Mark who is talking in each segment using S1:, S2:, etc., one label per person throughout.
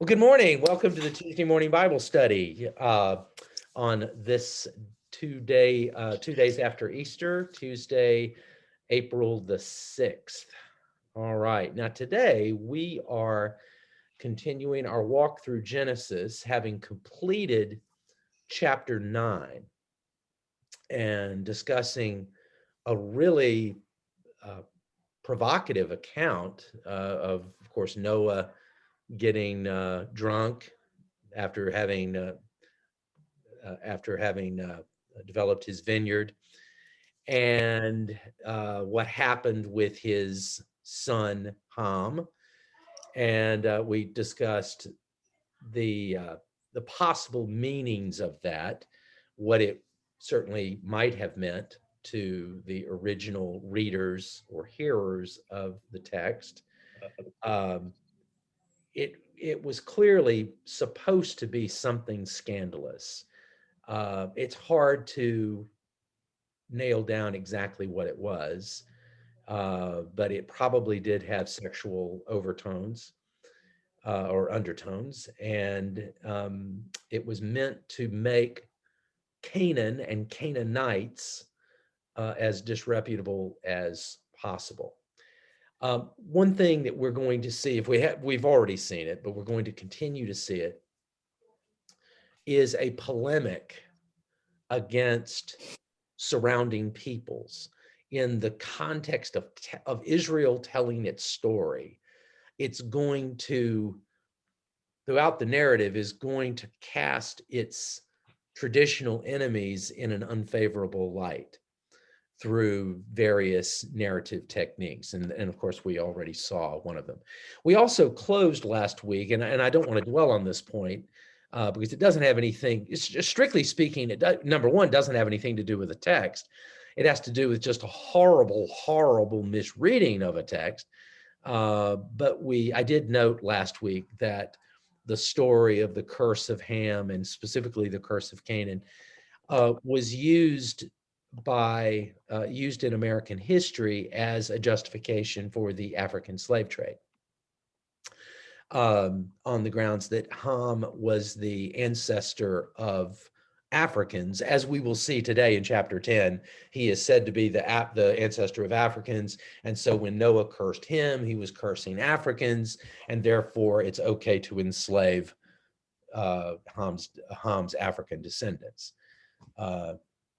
S1: Well, good morning. Welcome to the Tuesday morning Bible study on this 2 days after Easter, Tuesday, April the 6th. All right. Now, today we are continuing our walk through Genesis, having completed chapter 9 and discussing a really provocative account of course, Noah getting drunk after having developed his vineyard, and what happened with his son Ham, and we discussed the uh, the possible meanings of that, what it certainly might have meant to the original readers or hearers of the text. Um, it was clearly supposed to be something scandalous. It's hard to nail down exactly what it was, but it probably did have sexual overtones or undertones, and it was meant to make Canaan and Canaanites as disreputable as possible. One thing that we're going to see, if we've already seen it, but we're going to continue to see it, is a polemic against surrounding peoples in the context of Israel telling its story. It's going to, throughout the narrative, is going to cast its traditional enemies in an unfavorable light through various narrative techniques. And of course, we already saw one of them. We also closed last week, and I don't want to dwell on this point because it doesn't have anything, it's just, strictly speaking, number one, doesn't have anything to do with the text. It has to do with just a horrible, horrible misreading of a text. But I did note last week that the story of the curse of Ham, and specifically the curse of Canaan, was used in American history as a justification for the African slave trade, on the grounds that Ham was the ancestor of Africans. As we will see today in chapter 10, he is said to be the ancestor of Africans. And so when Noah cursed him, he was cursing Africans, and therefore it's okay to enslave Ham's African descendants.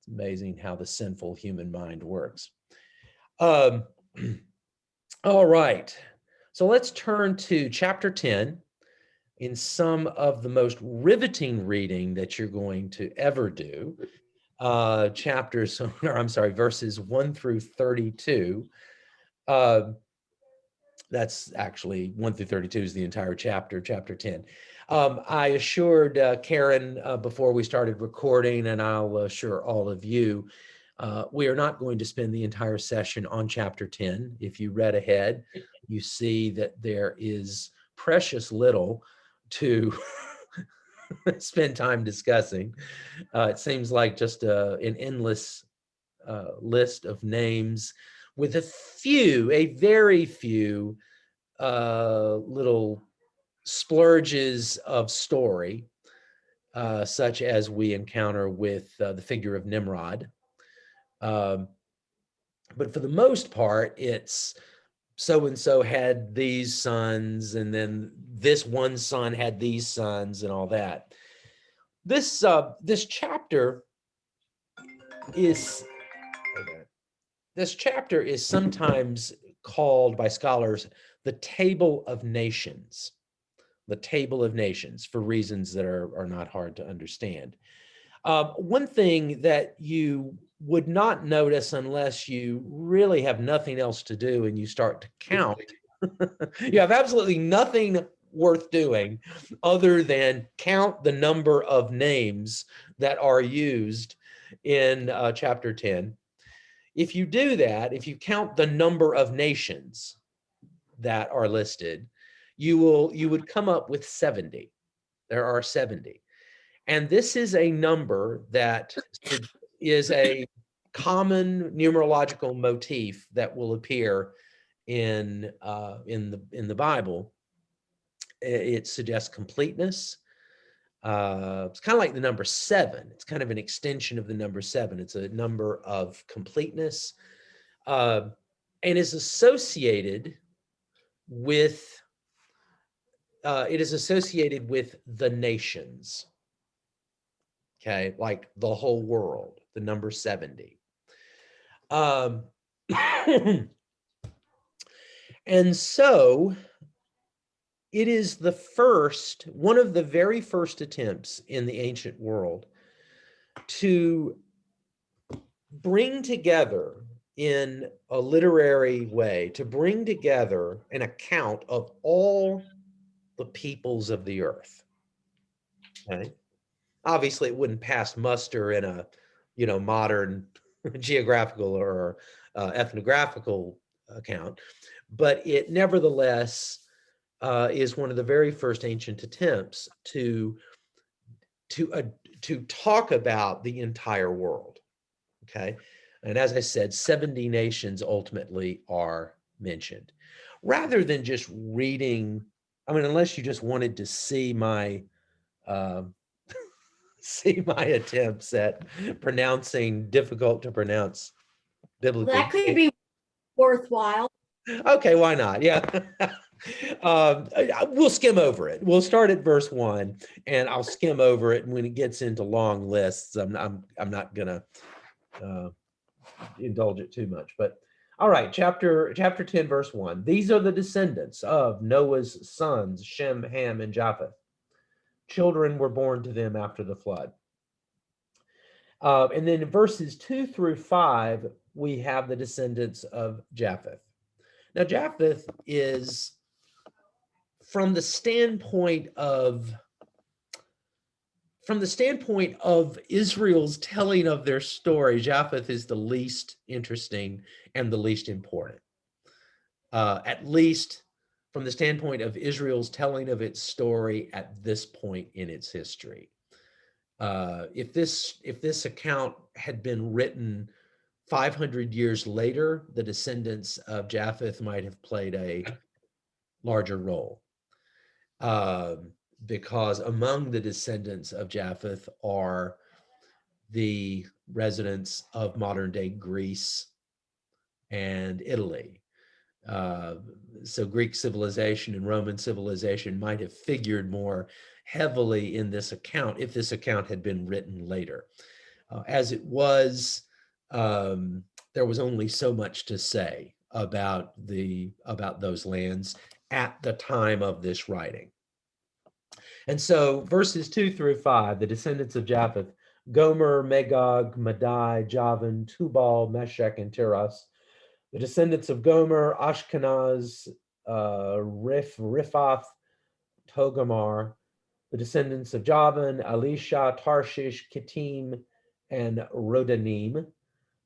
S1: It's amazing how the sinful human mind works. All right. So let's turn to chapter 10 in some of the most riveting reading that you're going to ever do. Verses 1 through 32. That's actually 1 through 32 is the entire chapter 10. I assured Karen before we started recording, and I'll assure all of you, we are not going to spend the entire session on chapter 10. If you read ahead, you see that there is precious little to spend time discussing. It seems like just an endless list of names with a very few little splurges of story, such as we encounter with the figure of Nimrod. But for the most part, it's so-and-so had these sons, and then this one son had these sons, and all that. This chapter is sometimes called by scholars the Table of Nations. The Table of Nations, for reasons that are not hard to understand. One thing that you would not notice unless you really have nothing else to do and you start to count, you have absolutely nothing worth doing other than count the number of names that are used in chapter 10. If you do that, if you count the number of nations that are listed, you would come up with 70. There are 70. And this is a number that is a common numerological motif that will appear in the Bible. it suggests completeness. It's kind of like the number 7. It's kind of an extension of the number 7. It's a number of completeness, and is associated with the nations. Okay, like the whole world, the number 70. And so it is one of the very first attempts in the ancient world to bring together in a literary way, to bring together an account of all the peoples of the earth. Okay? Obviously, it wouldn't pass muster in a, modern geographical or ethnographical account, but it nevertheless is one of the very first ancient attempts to talk about the entire world. Okay, and as I said, 70 nations ultimately are mentioned, rather than just reading. I mean, unless you just wanted to see my attempts at pronouncing difficult to pronounce biblical.
S2: That could be worthwhile.
S1: Okay, why not? Yeah. We'll skim over it. We'll start at verse 1, and I'll skim over it. And when it gets into long lists, I'm not gonna indulge it too much. But all right, chapter 10, verse 1. These are the descendants of Noah's sons, Shem, Ham, and Japheth. Children were born to them after the flood. And then in verses 2 through 5, we have the descendants of Japheth. Now, Japheth is, from the standpoint of Israel's telling of their story, Japheth is the least interesting and the least important. At least from the standpoint of Israel's telling of its story at this point in its history. If this account had been written 500 years later, the descendants of Japheth might have played a larger role, because among the descendants of Japheth are the residents of modern-day Greece and Italy. So Greek civilization and Roman civilization might have figured more heavily in this account if this account had been written later. As it was, there was only so much to say about those lands at the time of this writing. And so verses 2 through 5, the descendants of Japheth: Gomer, Magog, Madai, Javan, Tubal, Meshech, and Tiras. The descendants of Gomer: Ashkenaz, Riphath, Togarmah. The descendants of Javan: Elisha, Tarshish, Kittim, and Rodanim.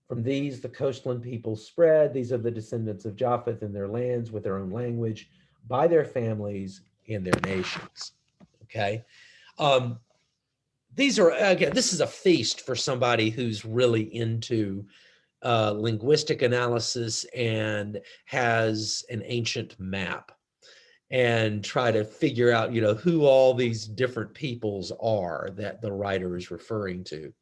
S1: From these, the coastland peoples spread. These are the descendants of Japheth in their lands with their own language, by their families and their nations. Okay. These are, again, this is a feast for somebody who's really into linguistic analysis and has an ancient map, and try to figure out, who all these different peoples are that the writer is referring to.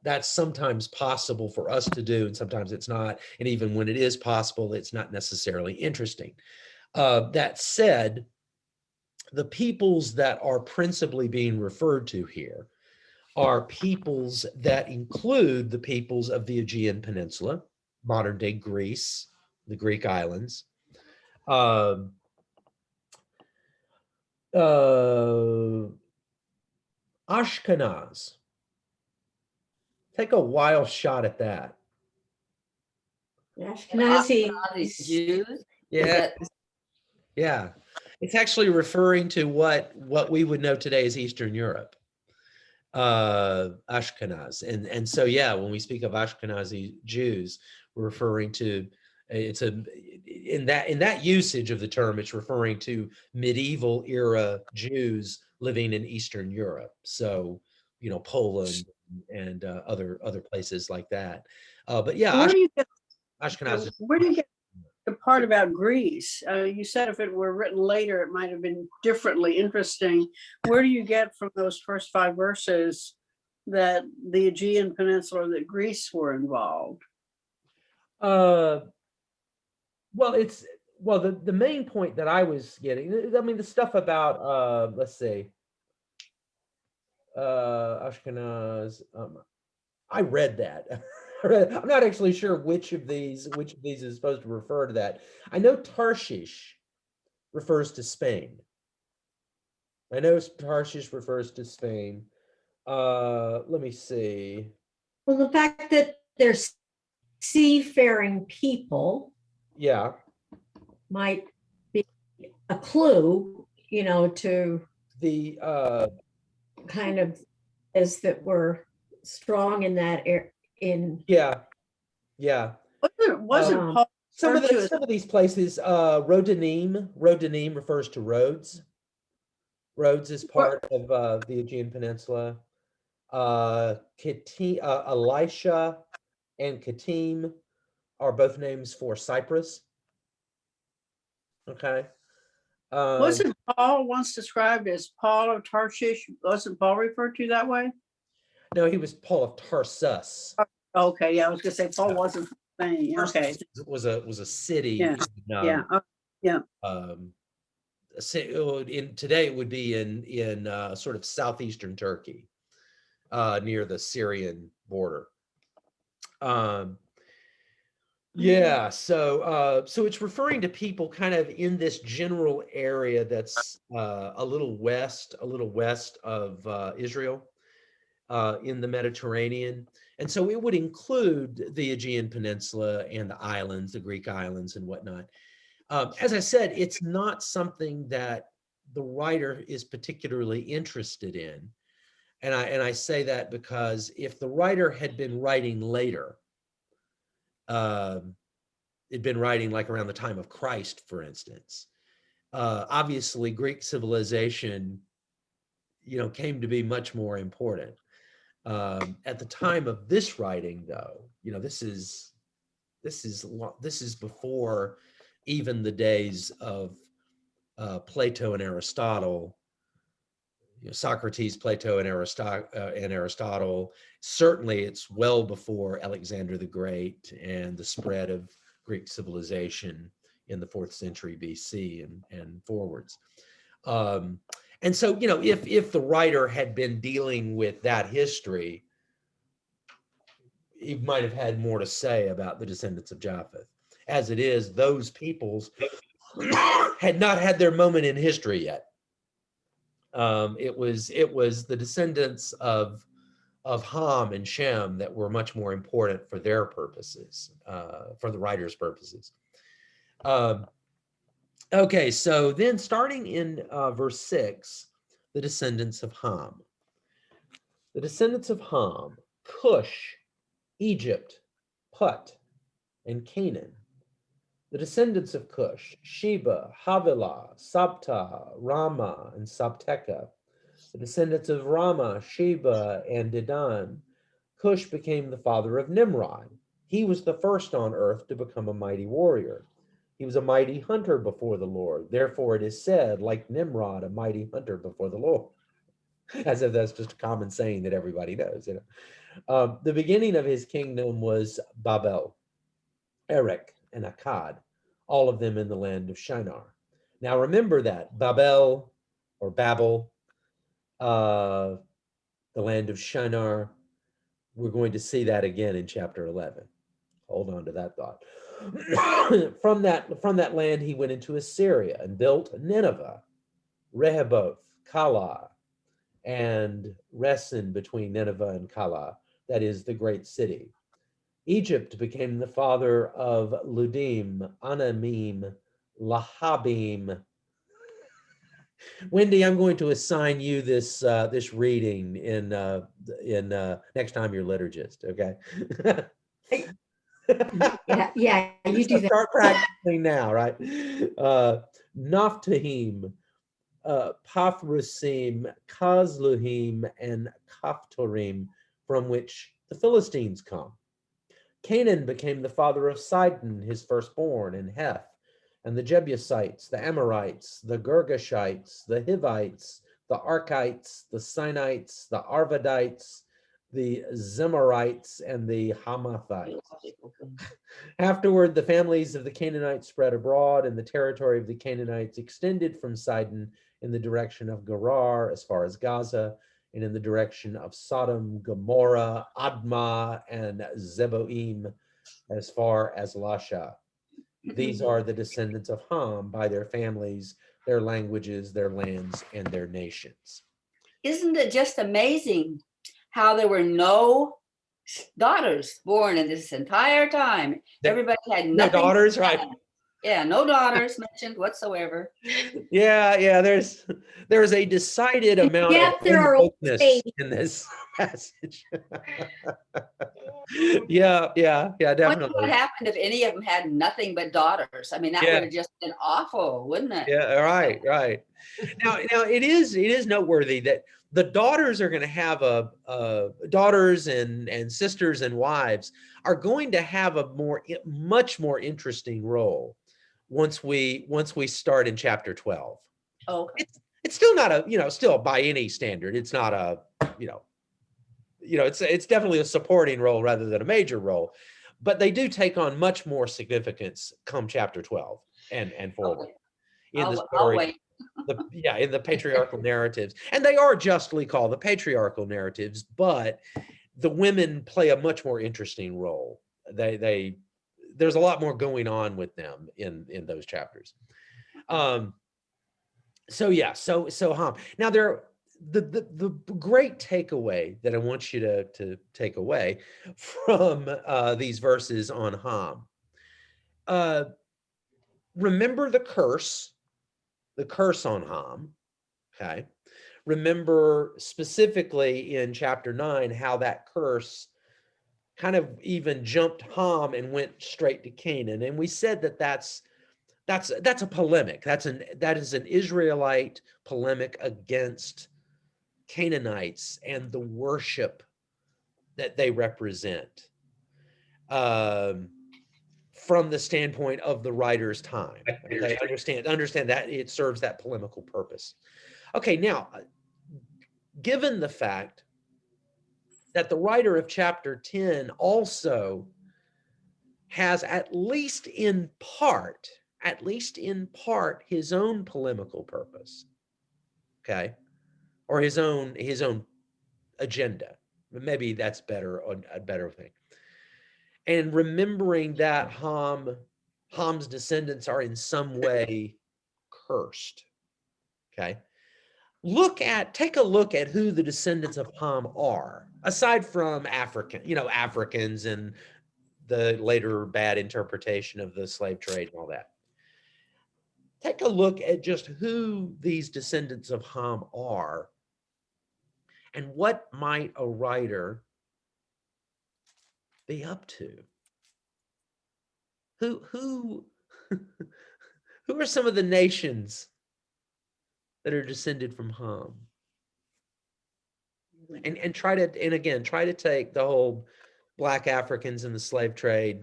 S1: That's sometimes possible for us to do, and sometimes it's not. And even when it is possible, it's not necessarily interesting. That said, the peoples that are principally being referred to here are peoples that include the peoples of the Aegean Peninsula, modern-day Greece, the Greek islands, Ashkenaz. Take a wild shot at that.
S2: Ashkenazi
S3: Jews.
S1: Yeah. Yeah. It's actually referring to what we would know today as Eastern Europe, Ashkenaz. And so, yeah, when we speak of Ashkenazi Jews, we're referring to, in that usage of the term, it's referring to medieval era Jews living in Eastern Europe. So, Poland and other places like that. But yeah, Ashkenaz.
S2: Where do you get
S3: the part about Greece. You said if it were written later, it might have been differently interesting. Where do you get from those first 5 verses that the Aegean Peninsula, that Greece were involved?
S1: Uh, well, the main point that I was getting, I mean, the stuff about let's see, Ashkenaz. I read that. I'm not actually sure which of these is supposed to refer to that. I know Tarshish refers to Spain. I know Tarshish refers to Spain. Let me see.
S2: Well, the fact that they're seafaring people
S1: Yeah.
S2: might be a clue, to
S1: The
S2: kind of is that we're strong in that in
S1: yeah.
S3: Wasn't
S2: Um,
S3: Paul
S1: Some of
S3: referred to as
S1: some of these places, Rhodaneme refers to Rhodes. Rhodes is part of the Aegean Peninsula. Elisha and Katim are both names for Cyprus. Okay.
S3: wasn't Paul once described as Paul of Tarshish? Wasn't Paul referred to that way?
S1: No, he was Paul of Tarsus.
S3: Okay, yeah, I was gonna say Paul wasn't saying, okay,
S1: Tarsus was a city.
S3: yeah, yeah, yeah.
S1: In today it would be in sort of southeastern Turkey, near the Syrian border. Yeah, so it's referring to people kind of in this general area that's a little west of Israel, in the Mediterranean. And so it would include the Aegean Peninsula and the islands, the Greek islands and whatnot. As I said, it's not something that the writer is particularly interested in. And I say that because if the writer had been writing later, had been writing like around the time of Christ, for instance, obviously Greek civilization, came to be much more important. At the time of this writing, though, this is before even the days of Plato and Aristotle. Socrates, Plato, and Aristotle. Certainly, it's well before Alexander the Great and the spread of Greek civilization in the 4th century BC and forwards. And so, if the writer had been dealing with that history, he might have had more to say about the descendants of Japheth. As it is, those peoples had not had their moment in history yet. It was the descendants of Ham and Shem that were much more important for their purposes, for the writer's purposes. Okay, so then starting in verse 6, the descendants of Ham. The descendants of Ham: Cush, Egypt, Put, and Canaan. The descendants of Cush: Sheba, Havilah, Sabta, Rama, and Sabteka. The descendants of Rama: Sheba and Dedan. Cush became the father of Nimrod. He was the first on earth to become a mighty warrior. He was a mighty hunter before the Lord. Therefore it is said, like Nimrod, a mighty hunter before the Lord. As if that's just a common saying that everybody knows. The beginning of his kingdom was Babel, Erech, and Akkad, all of them in the land of Shinar. Now remember that Babel or Babel, the land of Shinar, we're going to see that again in chapter 11. Hold on to that thought. From that land, he went into Assyria and built Nineveh, Rehoboth, Calah, and Resen between Nineveh and Calah, that is the great city. Egypt became the father of Ludim, Anamim, Lahabim. Wendy, I'm going to assign you this reading in next time you're liturgist. Okay.
S2: yeah, you do that.
S1: Start practicing now, right? Naphtahim, Pathrusim, Kazluhim, and Kaphtorim, from which the Philistines come. Canaan became the father of Sidon, his firstborn, and Heth, and the Jebusites, the Amorites, the Girgashites, the Hivites, the Archites, the Sinites, the Arvadites, the Zemarites, and the Hamathites. Afterward, the families of the Canaanites spread abroad, and the territory of the Canaanites extended from Sidon in the direction of Gerar as far as Gaza, and in the direction of Sodom, Gomorrah, Admah, and Zeboim as far as Lasha. These are the descendants of Ham by their families, their languages, their lands, and their nations.
S4: Isn't it just amazing how there were no daughters born in this entire time? Everybody had
S1: No
S4: nothing.
S1: daughters, right?
S4: Yeah, no daughters mentioned whatsoever.
S1: Yeah. There's a decided amount
S2: Yet
S1: of
S2: there are
S1: wokeness
S2: babies.
S1: in this passage. Yeah,
S4: What
S1: definitely.
S4: happened if any of them had nothing but daughters? I mean, that
S1: Yeah.
S4: would have just been awful, wouldn't it?
S1: Yeah, right. Now it is noteworthy that the daughters are going to have daughters and sisters and wives are going to have a much more interesting role once we start in chapter 12.
S4: Okay.
S1: It's still not still by any standard, it's not a, it's definitely a supporting role rather than a major role, but they do take on much more significance come chapter 12 and forward in the
S4: I'll
S1: story.
S4: wait.
S1: In the patriarchal narratives, and they are justly called the patriarchal narratives, but the women play a much more interesting role. There's a lot more going on with them in those chapters. So Ham. Now the great takeaway that I want you to take away from these verses on Ham. Remember the curse on Ham. Okay. Remember specifically in chapter 9 how that curse kind of even jumped Ham and went straight to Canaan. And we said that's a polemic. That is an Israelite polemic against Canaanites and the worship that they represent, from the standpoint of the writer's time. Okay, understand that it serves that polemical purpose. Okay, now, given the fact that the writer of chapter 10 also has at least in part, his own polemical purpose, okay, or his own agenda. Maybe that's a better thing. And remembering that Ham's descendants are in some way cursed, okay? Take a look at who the descendants of Ham are, aside from Africans and the later bad interpretation of the slave trade and all that. Take a look at just who these descendants of Ham are, and what might a writer be up to? Who who are some of the nations that are descended from Ham? And try to take the whole Black Africans in the slave trade,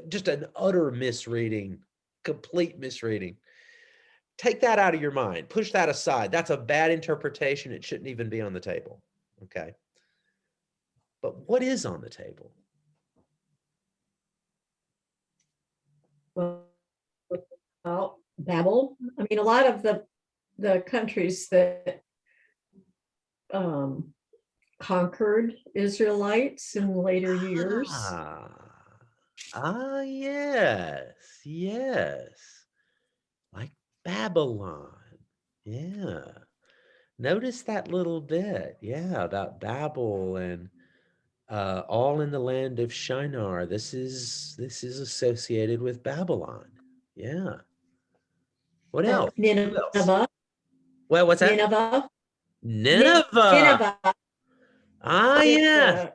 S1: just an utter misreading, complete misreading. Take that out of your mind. Push that aside. That's a bad interpretation. It shouldn't even be on the table. Okay. But what is on the table?
S2: Well, Babel. I mean, a lot of the countries that conquered Israelites in later years.
S1: Yes. Like Babylon. Yeah. Notice that little bit. Yeah, about Babel and all in the land of Shinar. This is associated with Babylon. Yeah. What else? Who else?
S2: Nineveh.
S1: Well, what's that? Nineveh.
S2: Nineveh.
S1: Yeah.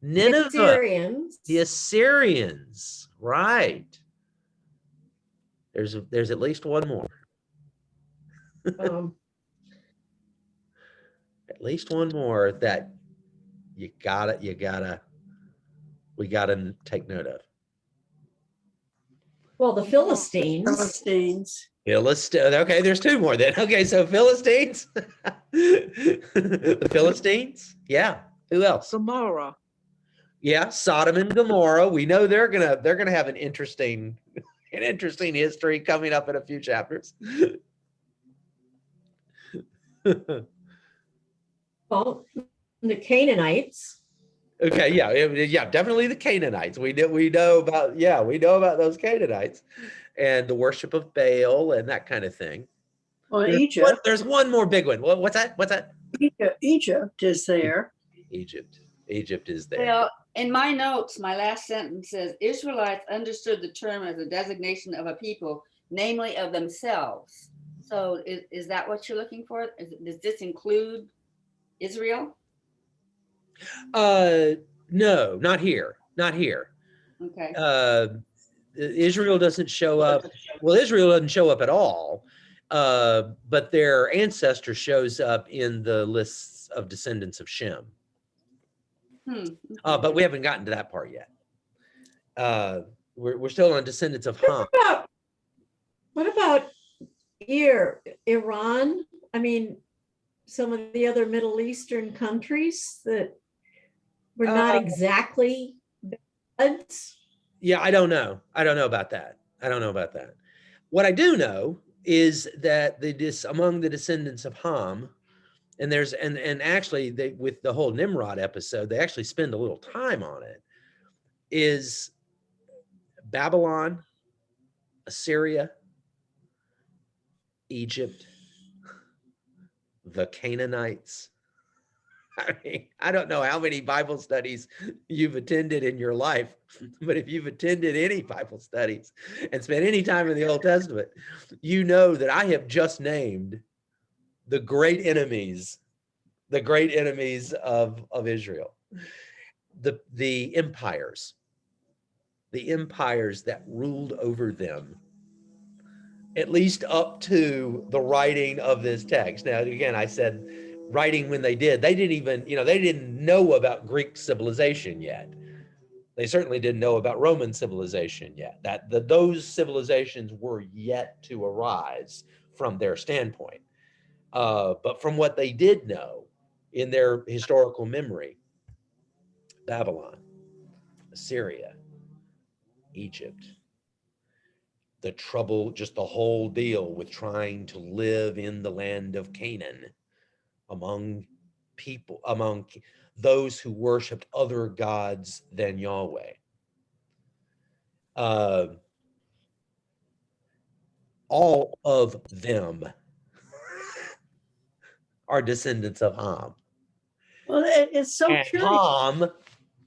S1: Nineveh.
S2: Assyrians.
S1: The Assyrians. Right. There's at least one more. At least one more that you gotta we got to take note of?
S2: Well, the Philistines.
S3: Philistines.
S1: Philistine. Okay, there's two more then. Okay, so Philistines. The Philistines. Yeah. Who else?
S5: Gomorrah.
S1: Yeah, Sodom and Gomorrah. We know they're gonna have an interesting history coming up in a few chapters.
S2: Well, the Canaanites.
S1: Okay, yeah, definitely the Canaanites. We know about those Canaanites and the worship of Baal and that kind of thing.
S3: Well, Egypt.
S1: There's one more big one. What's that? What's that?
S3: Egypt is there.
S1: Egypt. Egypt is there.
S4: Well, in my notes, my last sentence says Israelites understood the term as a designation of a people, namely of themselves. So is that what you're looking for? Does this include Israel?
S1: No, not here. Not here.
S4: Okay.
S1: Israel doesn't show up. Well, Israel doesn't show up at all. But their ancestor shows up in the lists of descendants of Shem. But we haven't gotten to that part yet. We're still on descendants of Ham.
S2: What about Iran? I mean, some of the other Middle Eastern countries that were not exactly Arabs.
S1: Yeah, I don't know. I don't know about that. What I do know is that among the descendants of Ham, and there's and actually they, with the whole Nimrod episode, they actually spend a little time on it, is Babylon, Assyria, Egypt, the Canaanites. I mean, I don't know how many Bible studies you've attended in your life, but if you've attended any Bible studies and spent any time in the Old Testament, you know that I have just named the great enemies of Israel, the empires that ruled over them, at least up to the writing of this text. Now, again, I said writing when they didn't even, they didn't know about Greek civilization yet. They certainly didn't know about Roman civilization yet. Those civilizations were yet to arise from their standpoint. But from what they did know in their historical memory, Babylon, Assyria, Egypt, the trouble, just the whole deal with trying to live in the land of Canaan among those who worshiped other gods than Yahweh. All of them are descendants of Ham.
S3: Well, it's so
S1: And
S3: curious.
S1: Ham,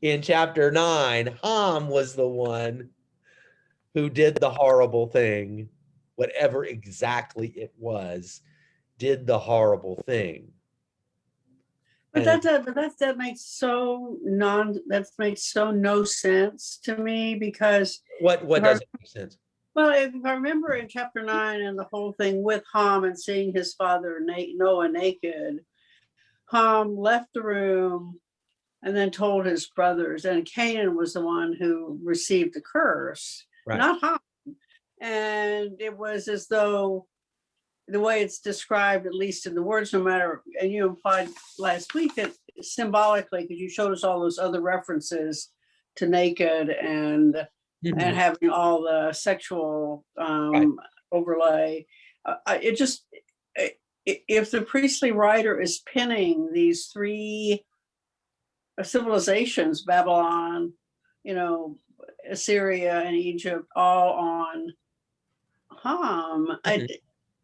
S1: in chapter 9, Ham was the one who did the horrible thing, whatever exactly it was, did the horrible thing.
S3: But
S1: And
S3: that makes so no sense to me, because
S1: what doesn't make sense?
S3: well, if I remember in chapter 9 and the whole thing with Ham and seeing his father Noah naked, Ham left the room and then told his brothers, and Canaan was the one who received the curse,
S1: Right.
S3: not Ham. And it was as though the way it's described, at least in the words, no matter, and you implied last week that symbolically, because you showed us all those other references to naked and having all the sexual overlay. If the priestly writer is pinning these three civilizations, Babylon, Assyria and Egypt, all on Ham,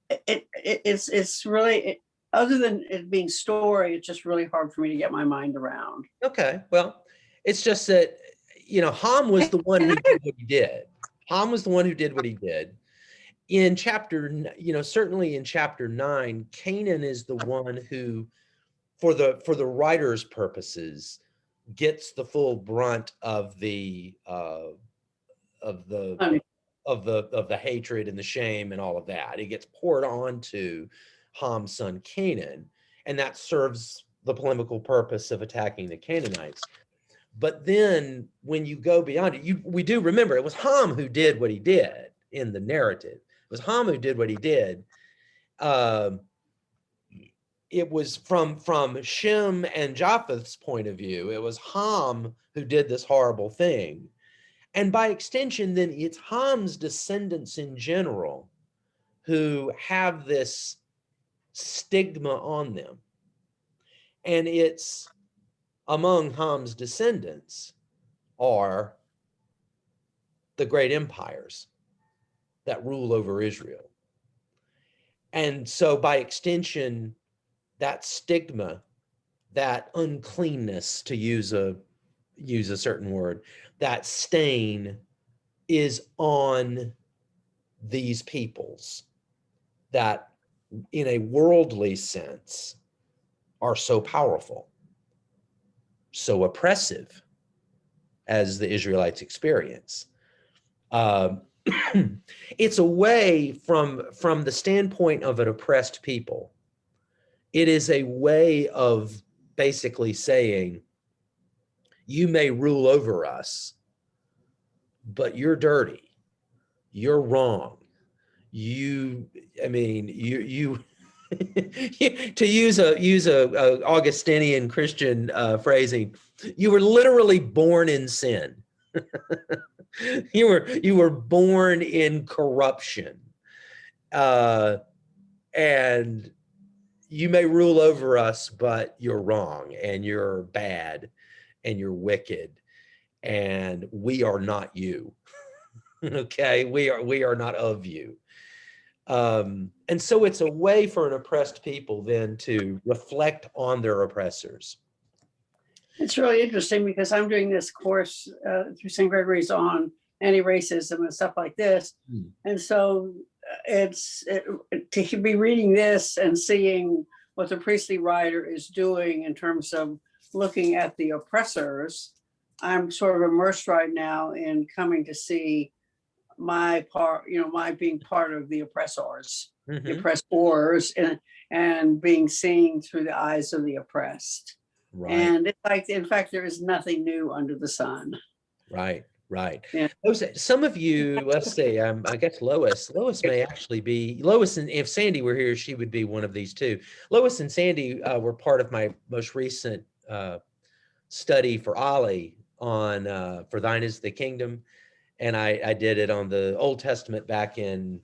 S3: it's really, other than it being story, it's just really hard for me to get my mind around.
S1: Okay, well, it's just that, Ham was the one who did what he did. Ham was the one who did what he did. In chapter, certainly in chapter 9, Canaan is the one who, for the writer's purposes, gets the full brunt of the hatred and the shame and all of that. It gets poured onto Ham's son Canaan, and that serves the polemical purpose of attacking the Canaanites. But then when you go beyond it, we do remember it was Ham who did what he did in the narrative. It was Ham who did what he did. It was from Shem and Japheth's point of view. It was Ham who did this horrible thing. And by extension, then it's Ham's descendants in general who have this stigma on them. And it's among Ham's descendants are the great empires that rule over Israel. And so by extension, that stigma, that uncleanness, to use a certain word, that stain is on these peoples that in a worldly sense are so powerful, so oppressive as the Israelites experience. It's a way from the standpoint of an oppressed people. It is a way of basically saying, you may rule over us, but you're dirty. You're wrong. You to use a Augustinian Christian phrasing, you were literally born in sin. You were born in corruption, and you may rule over us, but you're wrong, and you're bad, and you're wicked, and we are not you. Okay, we are not of you. And so it's a way for an oppressed people then to reflect on their oppressors.
S3: It's really interesting because I'm doing this course through St. Gregory's on anti-racism and stuff like this. And so to be reading this and seeing what the priestly writer is doing in terms of looking at the oppressors, I'm sort of immersed right now in coming to see my part, my being part of the oppressors, the oppressors, and being seen through the eyes of the oppressed. Right. And it's like, in fact, there is nothing new under the sun.
S1: Right.
S3: Yeah.
S1: Some of you, let's say, I guess Lois may actually be, and if Sandy were here, she would be one of these too. Lois and Sandy were part of my most recent study for Ollie on For Thine is the Kingdom. And I did it on the Old Testament back in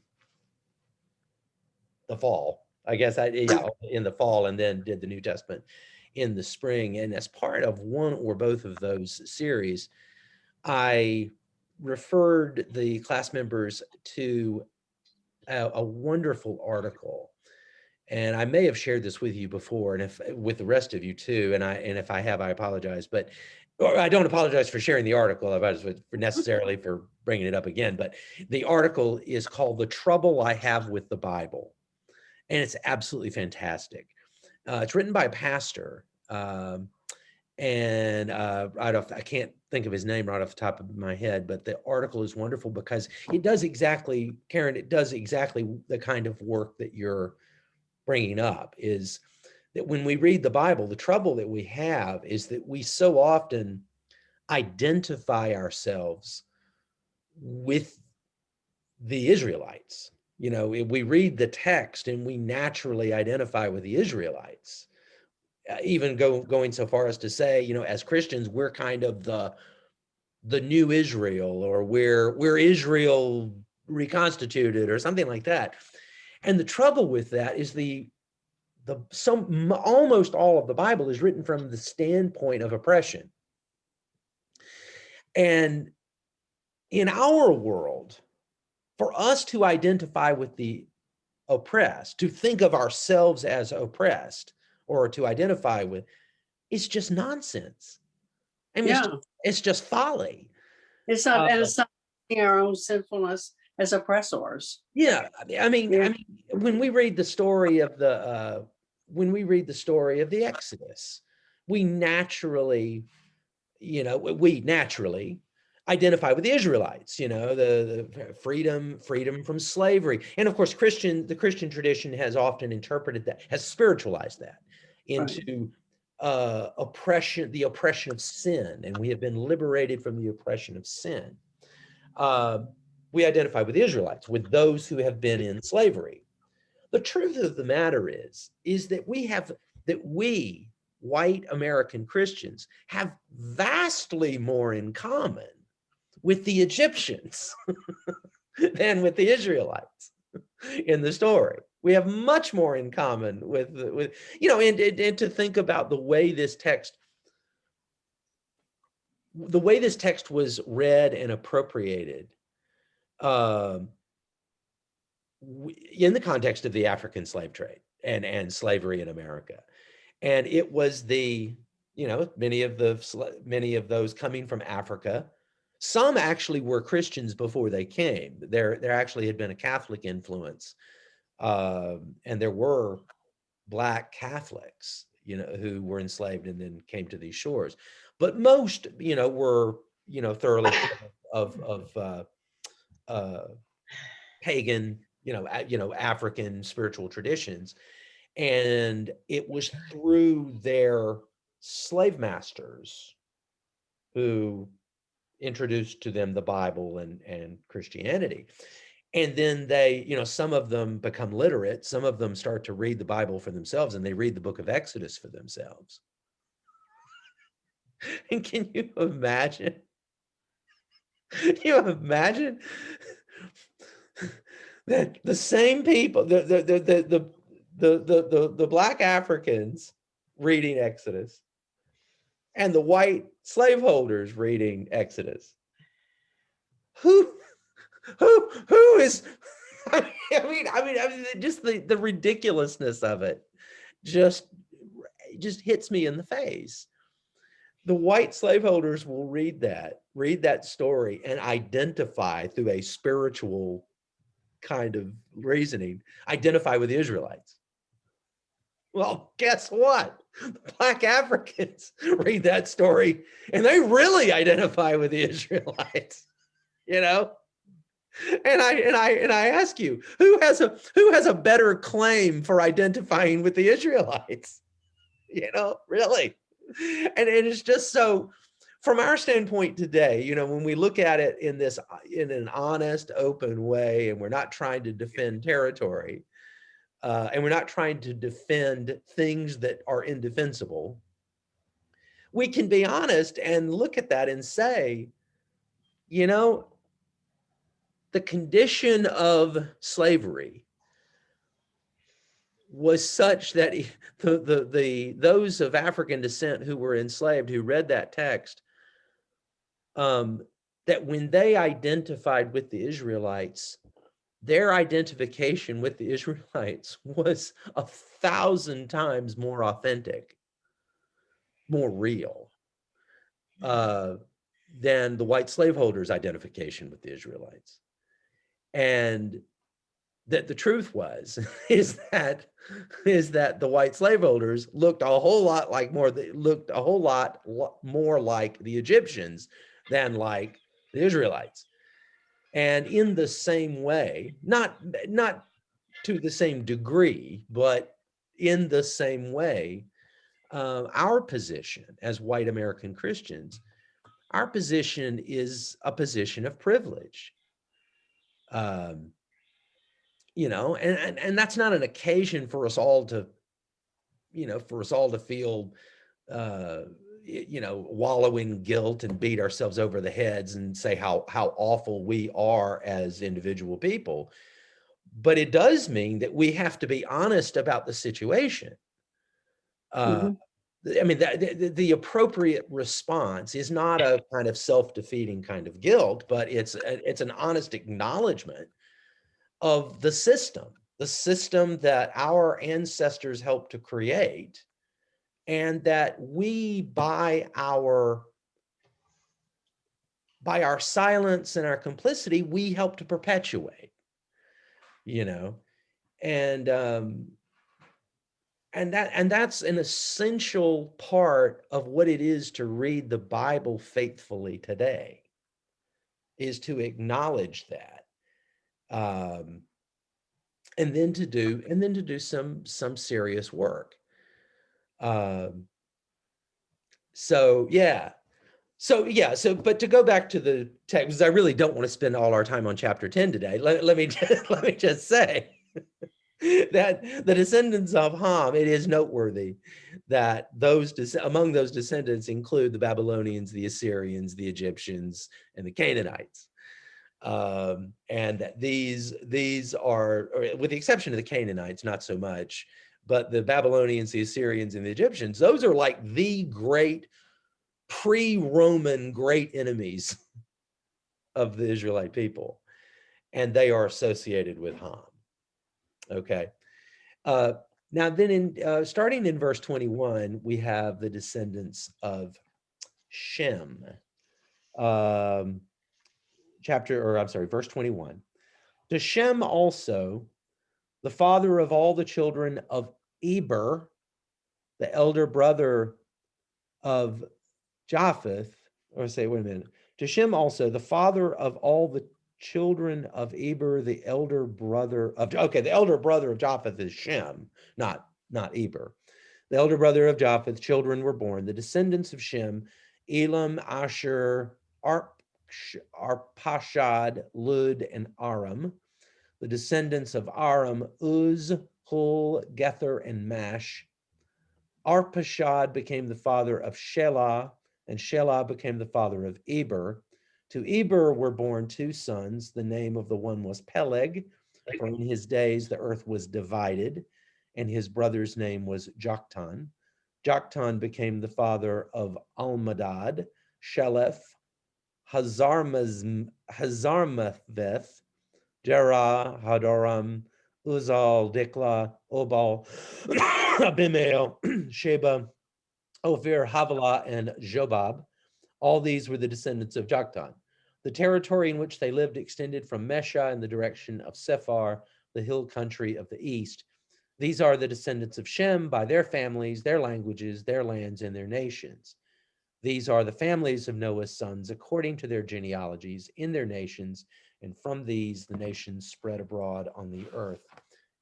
S1: the fall, I guess in the fall, and then did the New Testament in the spring. And as part of one or both of those series, I referred the class members to a wonderful article. And I may have shared this with you before, and if with the rest of you too, and if I have, I apologize, but or I don't apologize for sharing the article, I apologize for necessarily for bringing it up again, but the article is called "The Trouble I Have with the Bible," and it's absolutely fantastic. It's written by a pastor, and I can't think of his name right off the top of my head, but the article is wonderful because it does exactly, Karen, it does exactly the kind of work that you're bringing up, is that when we read the Bible, the trouble that we have is that we so often identify ourselves with the Israelites. We read the text and we naturally identify with the Israelites. Even going so far as to say, as Christians, we're kind of the new Israel, or we're Israel reconstituted, or something like that. And the trouble with that is almost all of the Bible is written from the standpoint of oppression. And in our world, for us to identify with the oppressed, to think of ourselves as oppressed, or to identify with, it's just nonsense. I mean, it's just folly.
S3: It's not, and it's not our own sinfulness as oppressors.
S1: Yeah, I mean, when we read the story of the Exodus, we naturally identify with the Israelites, the freedom from slavery. And of course, the Christian tradition has often interpreted that, has spiritualized that into oppression, the oppression of sin, and we have been liberated from the oppression of sin. We identify with Israelites, with those who have been in slavery. The truth of the matter is that we, white American Christians, have vastly more in common with the Egyptians than with the Israelites in the story. We have much more in common with and to think about the way this text was read and appropriated in the context of the African slave trade and slavery in America. And it was many of those coming from Africa. Some actually were Christians before they came. There actually had been a Catholic influence, and there were Black Catholics, who were enslaved and then came to these shores. But most, were, thoroughly of pagan, African spiritual traditions. And it was through their slave masters who introduced to them the Bible and Christianity. And then they, some of them become literate. Some of them start to read the Bible for themselves, and they read the book of Exodus for themselves. And can you imagine? That the same people, the Black Africans reading Exodus and the white slaveholders reading Exodus. Who is, I mean, just the ridiculousness of it just hits me in the face. The white slaveholders will read that story and identify through a spiritual kind of reasoning, identify with the Israelites. Well, guess what? The Black Africans read that story and they really identify with the Israelites, And I ask you, who has a better claim for identifying with the Israelites? Really. And it's just so, from our standpoint today, when we look at it in an honest, open way, and we're not trying to defend territory, and we're not trying to defend things that are indefensible, we can be honest and look at that and say, the condition of slavery was such that those of African descent who were enslaved, who read that text, that when they identified with the Israelites, their identification with the Israelites was 1,000 times more authentic, more real, than the white slaveholders' identification with the Israelites. And that the truth is that the white slaveholders looked a whole lot more like the Egyptians than like the Israelites. And in the same way, not to the same degree, but in the same way, our position as white American Christians, our position is a position of privilege. And that's not an occasion for us all to, feel, wallow in guilt and beat ourselves over the heads and say how awful we are as individual people. But it does mean that we have to be honest about the situation. I mean, the appropriate response is not a kind of self-defeating kind of guilt, but it's an honest acknowledgement of the system that our ancestors helped to create, and that we, by our silence and our complicity, we help to perpetuate, and that's an essential part of what it is to read the Bible faithfully today, is to acknowledge that, and then to do some serious work. So yeah. So but to go back to the text, because I really don't want to spend all our time on chapter 10 today. Let me let me just say that the descendants of Ham, it is noteworthy that among those descendants include the Babylonians, the Assyrians, the Egyptians, and the Canaanites. And that these are, with the exception of the Canaanites, not so much, but the Babylonians, the Assyrians, and the Egyptians, those are like the great pre-Roman great enemies of the Israelite people, and they are associated with Ham. Okay. Now then, starting in verse 21, we have the descendants of Shem. Verse 21. To Shem also, the father of all the children of Eber, the elder brother of Japheth, or say, wait a minute. To Shem also, the father of all the children of Eber, the elder brother of, okay, the elder brother of Japheth is Shem, not Eber. The elder brother of Japheth, children were born. The descendants of Shem, Elam, Asher, Arpachshad, Lud, and Aram. The descendants of Aram, Uz, Hul, Gether, and Mash. Arpachshad became the father of Shelah, and Shelah became the father of Eber. To Eber were born two sons. The name of the one was Peleg, for in his days the earth was divided, and his brother's name was Joktan. Joktan became the father of Almadad, Shelef, Hazarmaveth, Jerah, Hadoram, Uzal, Dikla, Obal, Abimael, Sheba, Ophir, Havilah, and Jobab. All these were the descendants of Joktan. The territory in which they lived extended from Mesha in the direction of Sephar, the hill country of the east. These are the descendants of Shem by their families, their languages, their lands, and their nations. These are the families of Noah's sons according to their genealogies in their nations, and from these the nations spread abroad on the earth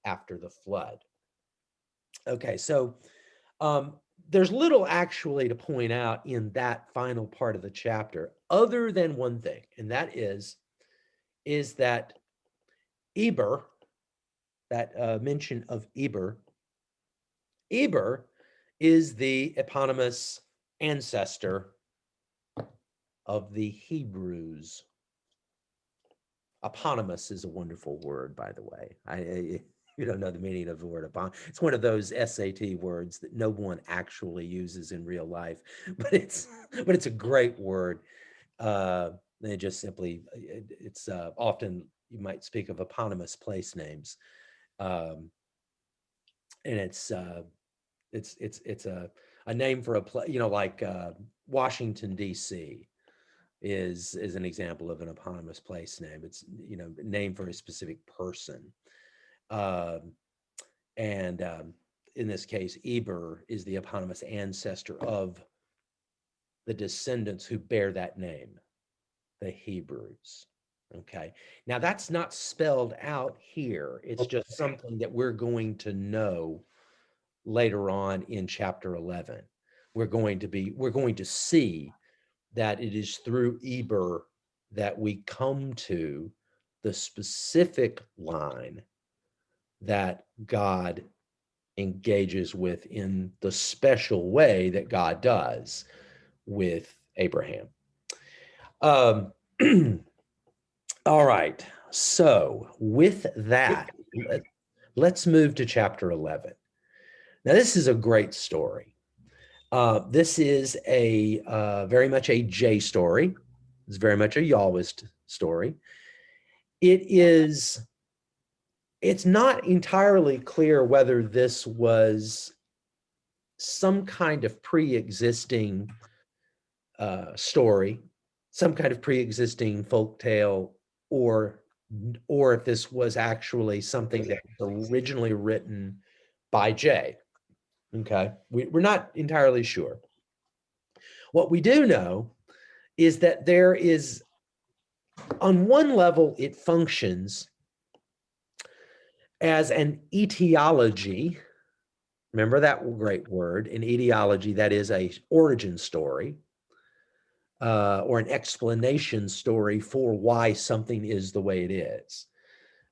S1: after the flood. Okay, so there's little actually to point out in that final part of the chapter, other than one thing, and that is that Eber, that mention of Eber is the eponymous ancestor of the Hebrews. Eponymous is a wonderful word, by the way. You don't know the meaning of the word eponymous. It's one of those SAT words that no one actually uses in real life, but it's a great word. They just simply, it's often you might speak of eponymous place names, and it's a name for a place, like Washington D.C. is an example of an eponymous place name. It's named for a specific person, and in this case, Eber is the eponymous ancestor of the descendants who bear that name, the Hebrews. Okay, now that's not spelled out here. It's just something that we're going to know later on in chapter 11. We're going to see that it is through Eber that we come to the specific line that God engages with in the special way that God does with Abraham. All right, so with that, let's move to chapter 11. Now, this is a great story. This is a very much a J story. It's very much a Yahwist story. It's not entirely clear whether this was some kind of pre-existing story, some kind of pre-existing folk tale, or if this was actually something that was originally written by Jay. Okay, we're not entirely sure. What we do know is that there is, on one level, it functions as an etiology Remember that great word in etiology, that is a origin story or an explanation story for why something is the way it is.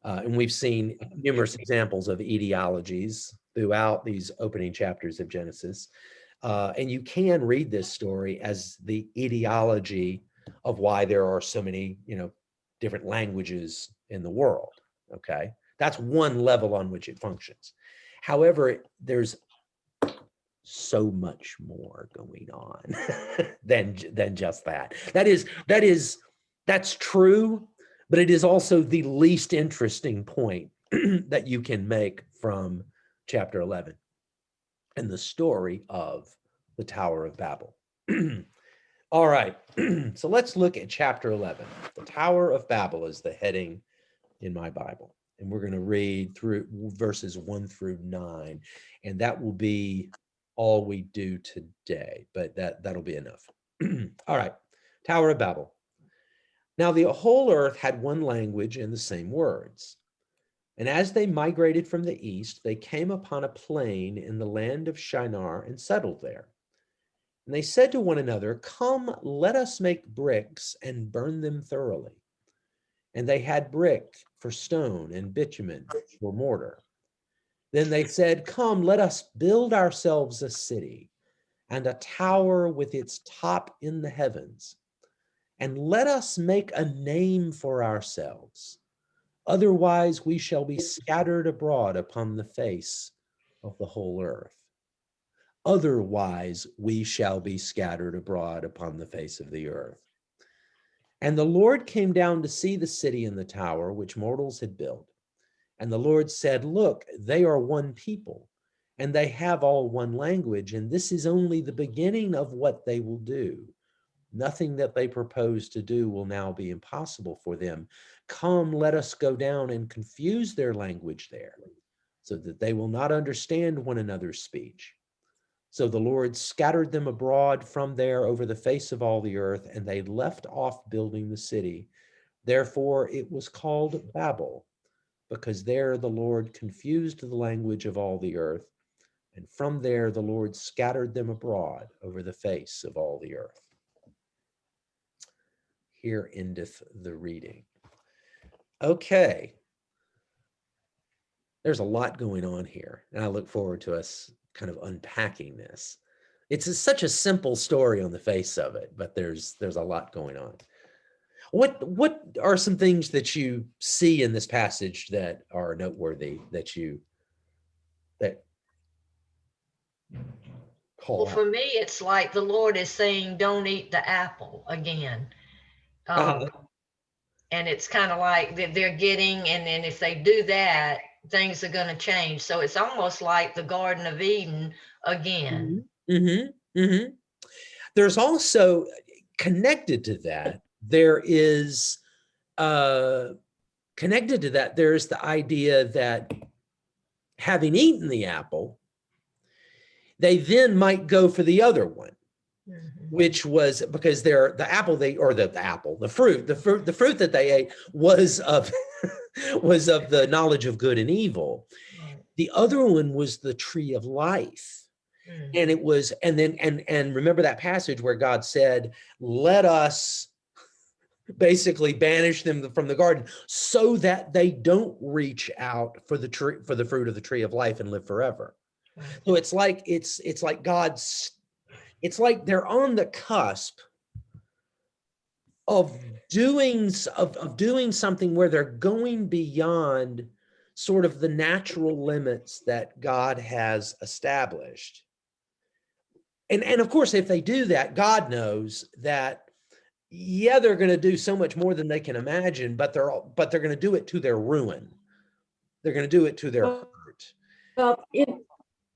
S1: And we've seen numerous examples of etiologies throughout these opening chapters of Genesis. And you can read this story as the etiology of why there are so many, different languages in the world. Okay. That's one level on which it functions. However, there's so much more going on than just that. That's true, but it is also the least interesting point that you can make from chapter 11 and the story of the Tower of Babel. All right, so let's look at chapter 11. The Tower of Babel is the heading in my Bible, and we're going to read through verses 1 through 9, and that will be all we do today, but that'll be enough. All right, Tower of Babel. Now the whole earth had one language and the same words. And as they migrated from the east, they came upon a plain in the land of Shinar and settled there. And they said to one another, "Come, let us make bricks and burn them thoroughly." And they had brick for stone and bitumen for mortar. Then they said, "Come, let us build ourselves a city and a tower with its top in the heavens. And let us make a name for ourselves. Otherwise, we shall be scattered abroad upon the face of the whole earth." Otherwise, we shall be scattered abroad upon the face of the earth. And the Lord came down to see the city and the tower which mortals had built. And the Lord said, "Look, they are one people, and they have all one language, and this is only the beginning of what they will do. Nothing that they propose to do will now be impossible for them. Come, let us go down and confuse their language there, so that they will not understand one another's speech." So the Lord scattered them abroad from there over the face of all the earth, and they left off building the city. Therefore it was called Babel, because there the Lord confused the language of all the earth, and from there the Lord scattered them abroad over the face of all the earth. Here endeth the reading. Okay. There's a lot going on here, and I look forward to us kind of unpacking this. It's such a simple story on the face of it, but there's a lot going on. What are some things that you see in this passage that are noteworthy that call
S5: Well,
S1: out?
S5: for me, it's like the Lord is saying, don't eat the apple again.
S1: Uh-huh.
S5: And it's kind of like they're getting, and then if they do that, things are going to change. So it's almost like the Garden of Eden again.
S1: Mm-hmm. Mm-hmm. There's also connected to that, there is there's the idea that having eaten the apple, they then might go for the other one, which was because the fruit that they ate was of was of the knowledge of good and evil.
S5: Right.
S1: The other one was the tree of life. And it was, and remember that passage where God said, "Let us basically banish them from the garden so that they don't reach out for the tree, for the fruit of the tree of life and live forever."
S5: Right.
S1: So it's like they're on the cusp of doing something where they're going beyond sort of the natural limits that God has established. And of course, if they do that, God knows that, yeah, they're going to do so much more than they can imagine, but they're going to do it to their ruin. They're going to do it to their hurt.
S2: Well, in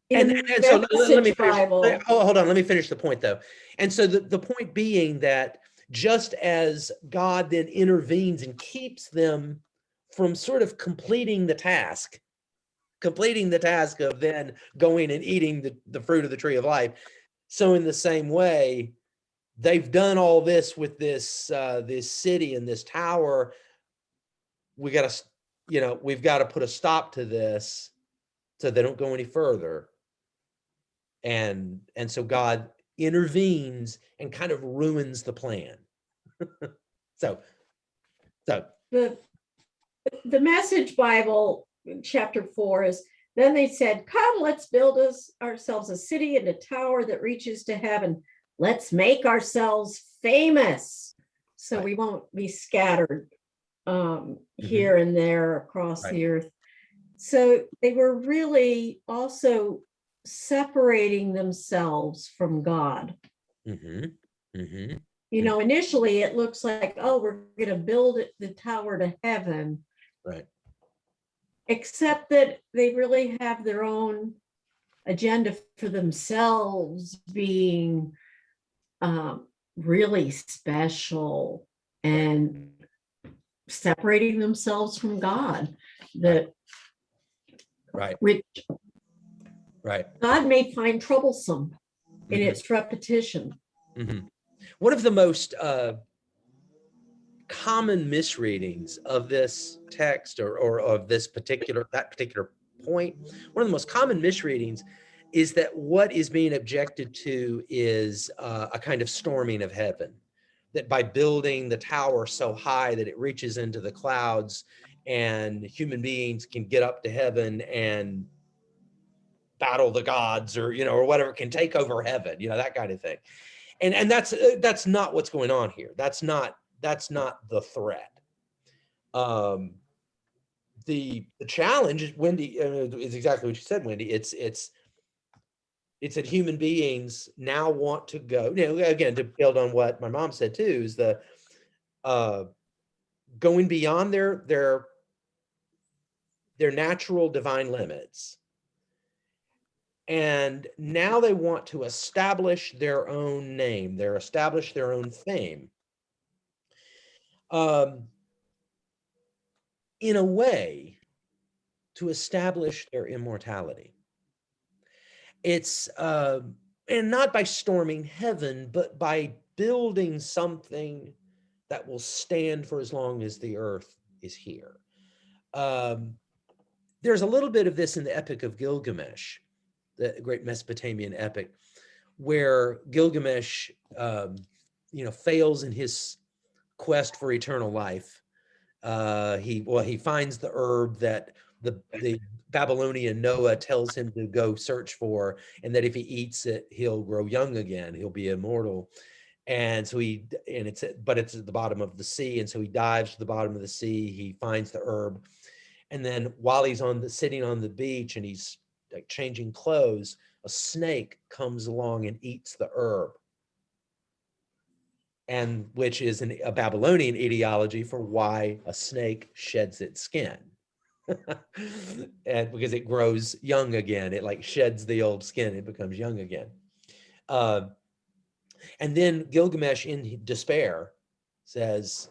S1: And
S2: the
S1: so let me
S2: Message
S1: finish.
S2: Bible,
S1: Hold on, let me finish the point though. And so the point being that just as God then intervenes and keeps them from sort of completing the task of then going and eating the fruit of the tree of life, so in the same way, they've done all this with this city and this tower. We've got to put a stop to this so they don't go any further. and so God intervenes and kind of ruins the plan. so so
S2: The Message Bible, chapter 4 is, then they said, come, let's build ourselves a city and a tower that reaches to heaven. Let's make ourselves famous so
S1: Right.
S2: we won't be scattered here and there across
S1: Right.
S2: the earth. So they were really also separating themselves from God. You know, initially it looks like, oh, we're going to build the tower to heaven.
S1: Right.
S2: Except that they really have their own agenda for themselves, being really special and separating themselves from God.
S1: Right.
S2: Which
S1: Right.
S2: God may find troublesome in its repetition.
S1: One of the most common misreadings of this text or of that particular point, one of the most common misreadings is that what is being objected to is a kind of storming of heaven, that by building the tower so high that it reaches into the clouds and human beings can get up to heaven and battle the gods, or or whatever, can take over heaven, that kind of thing. And that's not what's going on here. That's not the threat. The challenge, Wendy, is exactly what you said, Wendy. It's that human beings now want to go, again, to build on what my mom said too, is the going beyond their natural divine limits. And now they want to establish their own name. They're establish their own fame. In a way, to establish their immortality. It's and not by storming heaven, but by building something that will stand for as long as the earth is here. There's a little bit of this in the Epic of Gilgamesh, the great Mesopotamian epic, where Gilgamesh, fails in his quest for eternal life. He finds the herb that the Babylonian Noah tells him to go search for, and that if he eats it, he'll grow young again. He'll be immortal. And so it's at the bottom of the sea. And so he dives to the bottom of the sea. He finds the herb. And then while he's sitting on the beach and he's like changing clothes, a snake comes along and eats the herb. And which is a Babylonian ideology for why a snake sheds its skin. And because it grows young again, it like sheds the old skin, it becomes young again. And then Gilgamesh, in despair, says,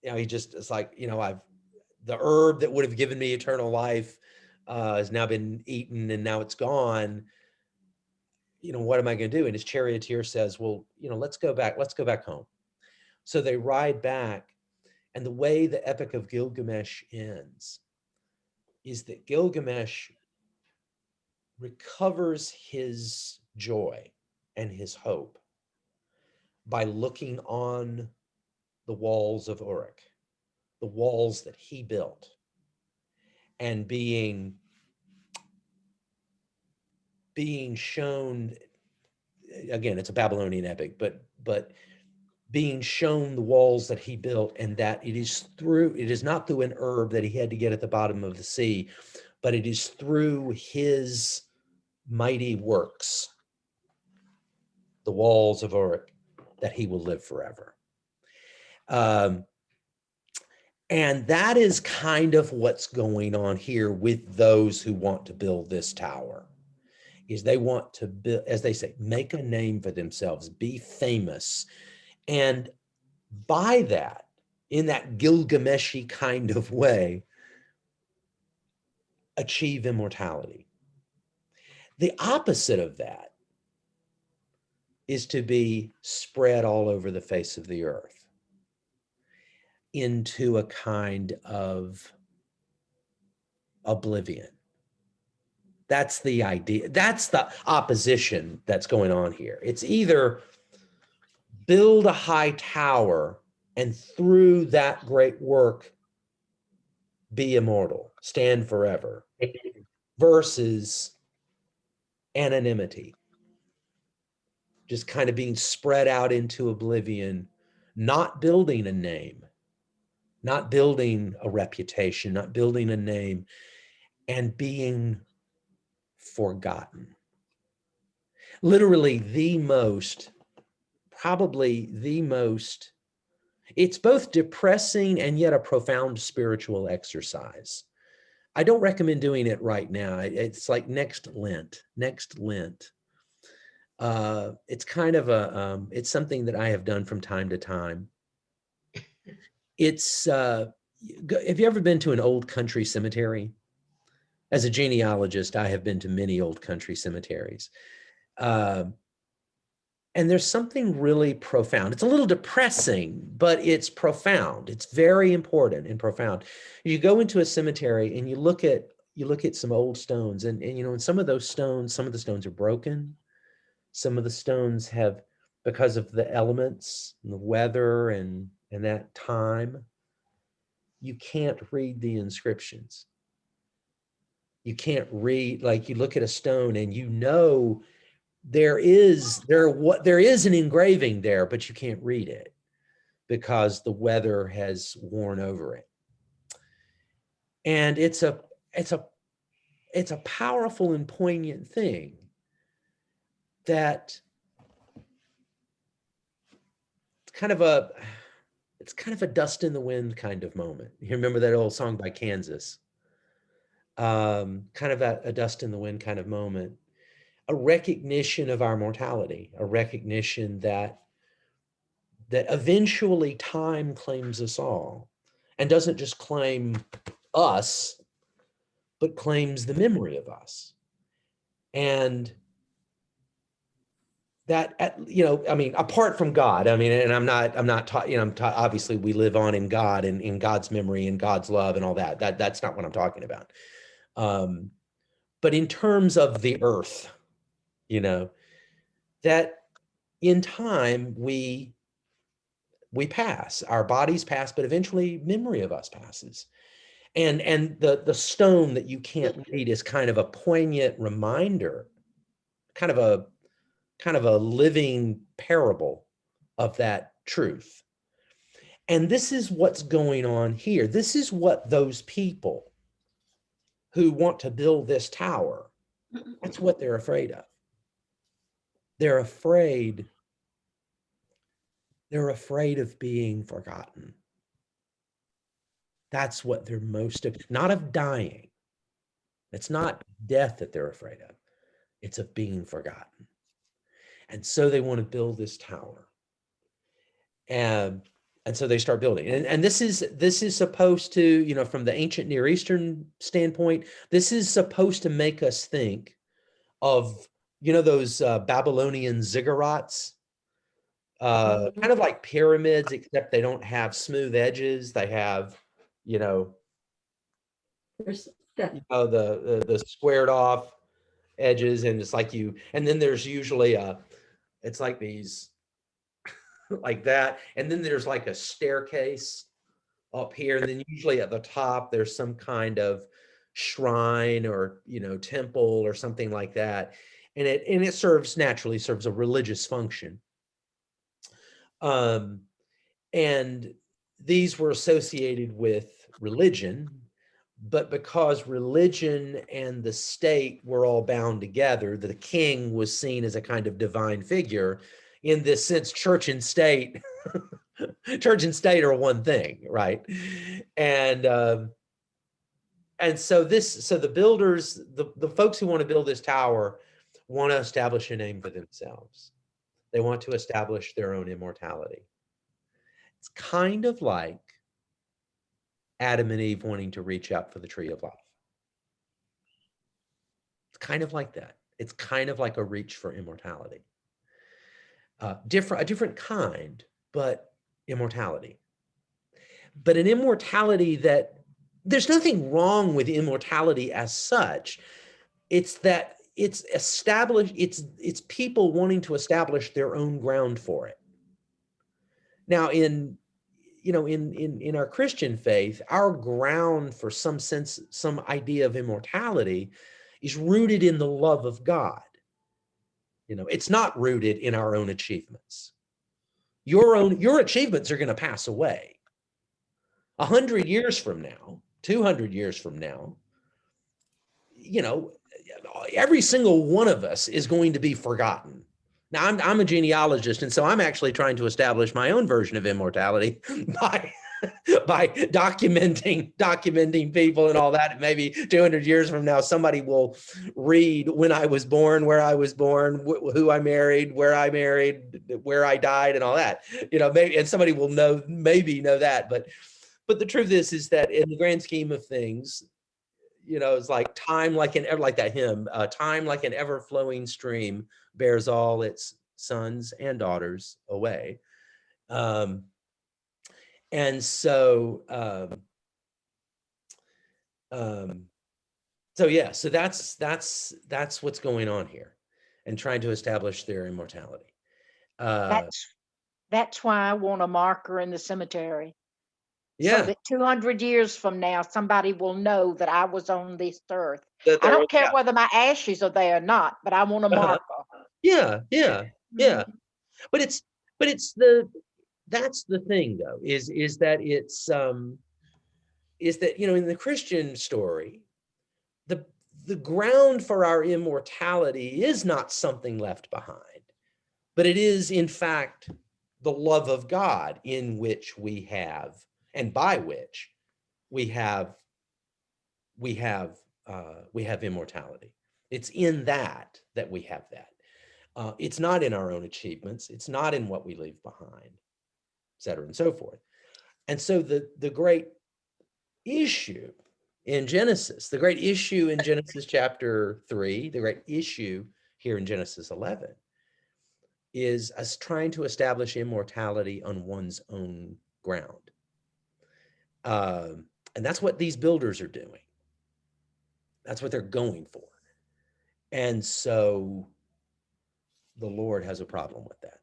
S1: it's like, the herb that would have given me eternal life has now been eaten and now it's gone. What am I going to do? And his charioteer says, well, let's go back home. So they ride back, and the way the Epic of Gilgamesh ends is that Gilgamesh recovers his joy and his hope by looking on the walls of Uruk, the walls that he built, and being shown, again, it's a Babylonian epic, but being shown the walls that he built, and that it is not through an herb that he had to get at the bottom of the sea, but it is through his mighty works, the walls of Uruk, that he will live forever. And that is kind of what's going on here with those who want to build this tower, is they want to build, as they say, make a name for themselves, be famous. And by that, in that Gilgameshi kind of way, achieve immortality. The opposite of that is to be spread all over the face of the earth into a kind of oblivion. That's the idea. That's the opposition that's going on here. It's either build a high tower and through that great work be immortal, stand forever, versus anonymity, just kind of being spread out into oblivion, not building a name, not building a reputation, not building a name, and being forgotten. Literally probably the most, it's both depressing and yet a profound spiritual exercise. I don't recommend doing it right now. It's like next Lent. It's kind of it's something that I have done from time to time. It's, have you ever been to an old country cemetery? As a genealogist, I have been to many old country cemeteries. And there's something really profound. It's a little depressing, but it's profound. It's very important and profound. You go into a cemetery and you look at some old stones, and you know, and some of the stones are broken. Some of the stones have, because of the elements and the weather and that time, you can't read the inscriptions. You can't read, like you look at a stone and you know there is an engraving there, but you can't read it because the weather has worn over it. And it's a powerful and poignant thing that it's kind of a dust in the wind kind of moment. You remember that old song by Kansas? Kind of a dust in the wind kind of moment. A recognition of our mortality, a recognition that eventually time claims us all, and doesn't just claim us, but claims the memory of us. And that, you know, I mean, apart from God, I mean, and I'm not taught, you know, obviously we live on in God and in God's memory and God's love and all that. That's not what I'm talking about. But in terms of the earth, you know, that in time we pass, our bodies pass, but eventually memory of us passes. And the stone that you can't read is kind of a poignant reminder, kind of a living parable of that truth. And this is what's going on here. This is what those people who want to build this tower, that's what they're afraid of. They're afraid of being forgotten. That's what they're not of dying. It's not death that they're afraid of. It's of being forgotten. And so they want to build this tower. And so they start building. And this is supposed to, you know, from the ancient Near Eastern standpoint, this is supposed to make us think of, you know, those Babylonian ziggurats, kind of like pyramids, except they don't have smooth edges. They have, you know, the squared off edges, and it's like and then there's usually it's like these like that, and then there's like a staircase up here, and then usually at the top there's some kind of shrine or, you know, temple or something like that, and it naturally serves a religious function. And these were associated with religion, but because religion and the state were all bound together, the king was seen as a kind of divine figure. In this sense, church and state are one thing, right? And so the builders, the folks who want to build this tower, want to establish a name for themselves. They want to establish their own immortality. It's kind of like Adam and Eve wanting to reach out for the tree of life. It's kind of like that. It's kind of like a reach for immortality. A different kind, but immortality. But an immortality that, there's nothing wrong with immortality as such, it's that it's established, it's people wanting to establish their own ground for it. Now, in our Christian faith, our ground for some sense, some idea of immortality is rooted in the love of God. It's not rooted in our own achievements. Your achievements are going to pass away. 100 years from now, 200 years from now, every single one of us is going to be forgotten. Now, I'm a genealogist, and so I'm actually trying to establish my own version of immortality by documenting people and all that. And maybe 200 years from now, somebody will read when I was born, where I was born, who I married, where I died, and all that. Maybe, and somebody will know that. But the truth is that in the grand scheme of things, it's like time, like that hymn, time like an ever-flowing stream bears all its sons and daughters away. And so, so that's what's going on here, and trying to establish their immortality.
S6: That's why I want a marker in the cemetery.
S1: Yeah.
S6: So that 200 years from now, somebody will know that I was on this earth.
S1: I
S6: don't care whether my ashes are there or not, but I want a marker.
S1: Yeah. But that's the thing, though, is that in the Christian story, the ground for our immortality is not something left behind, but it is, in fact, the love of God in which we have, and by which we have immortality. It's in that we have that. It's not in our own achievements. It's not in what we leave behind, et cetera, and so forth. And so the great issue in Genesis, chapter 3, the great issue here in Genesis 11 is us trying to establish immortality on one's own ground. And that's what these builders are doing. That's what they're going for. And so the Lord has a problem with that.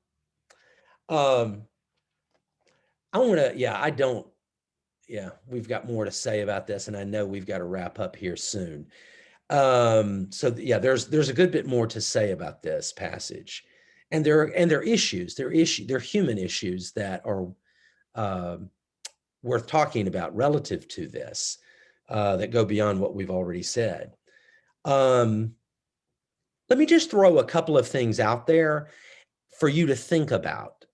S1: We've got more to say about this, and I know we've got to wrap up here soon. There's a good bit more to say about this passage. And there are issues, they're human issues that are worth talking about relative to this, that go beyond what we've already said. Let me just throw a couple of things out there for you to think about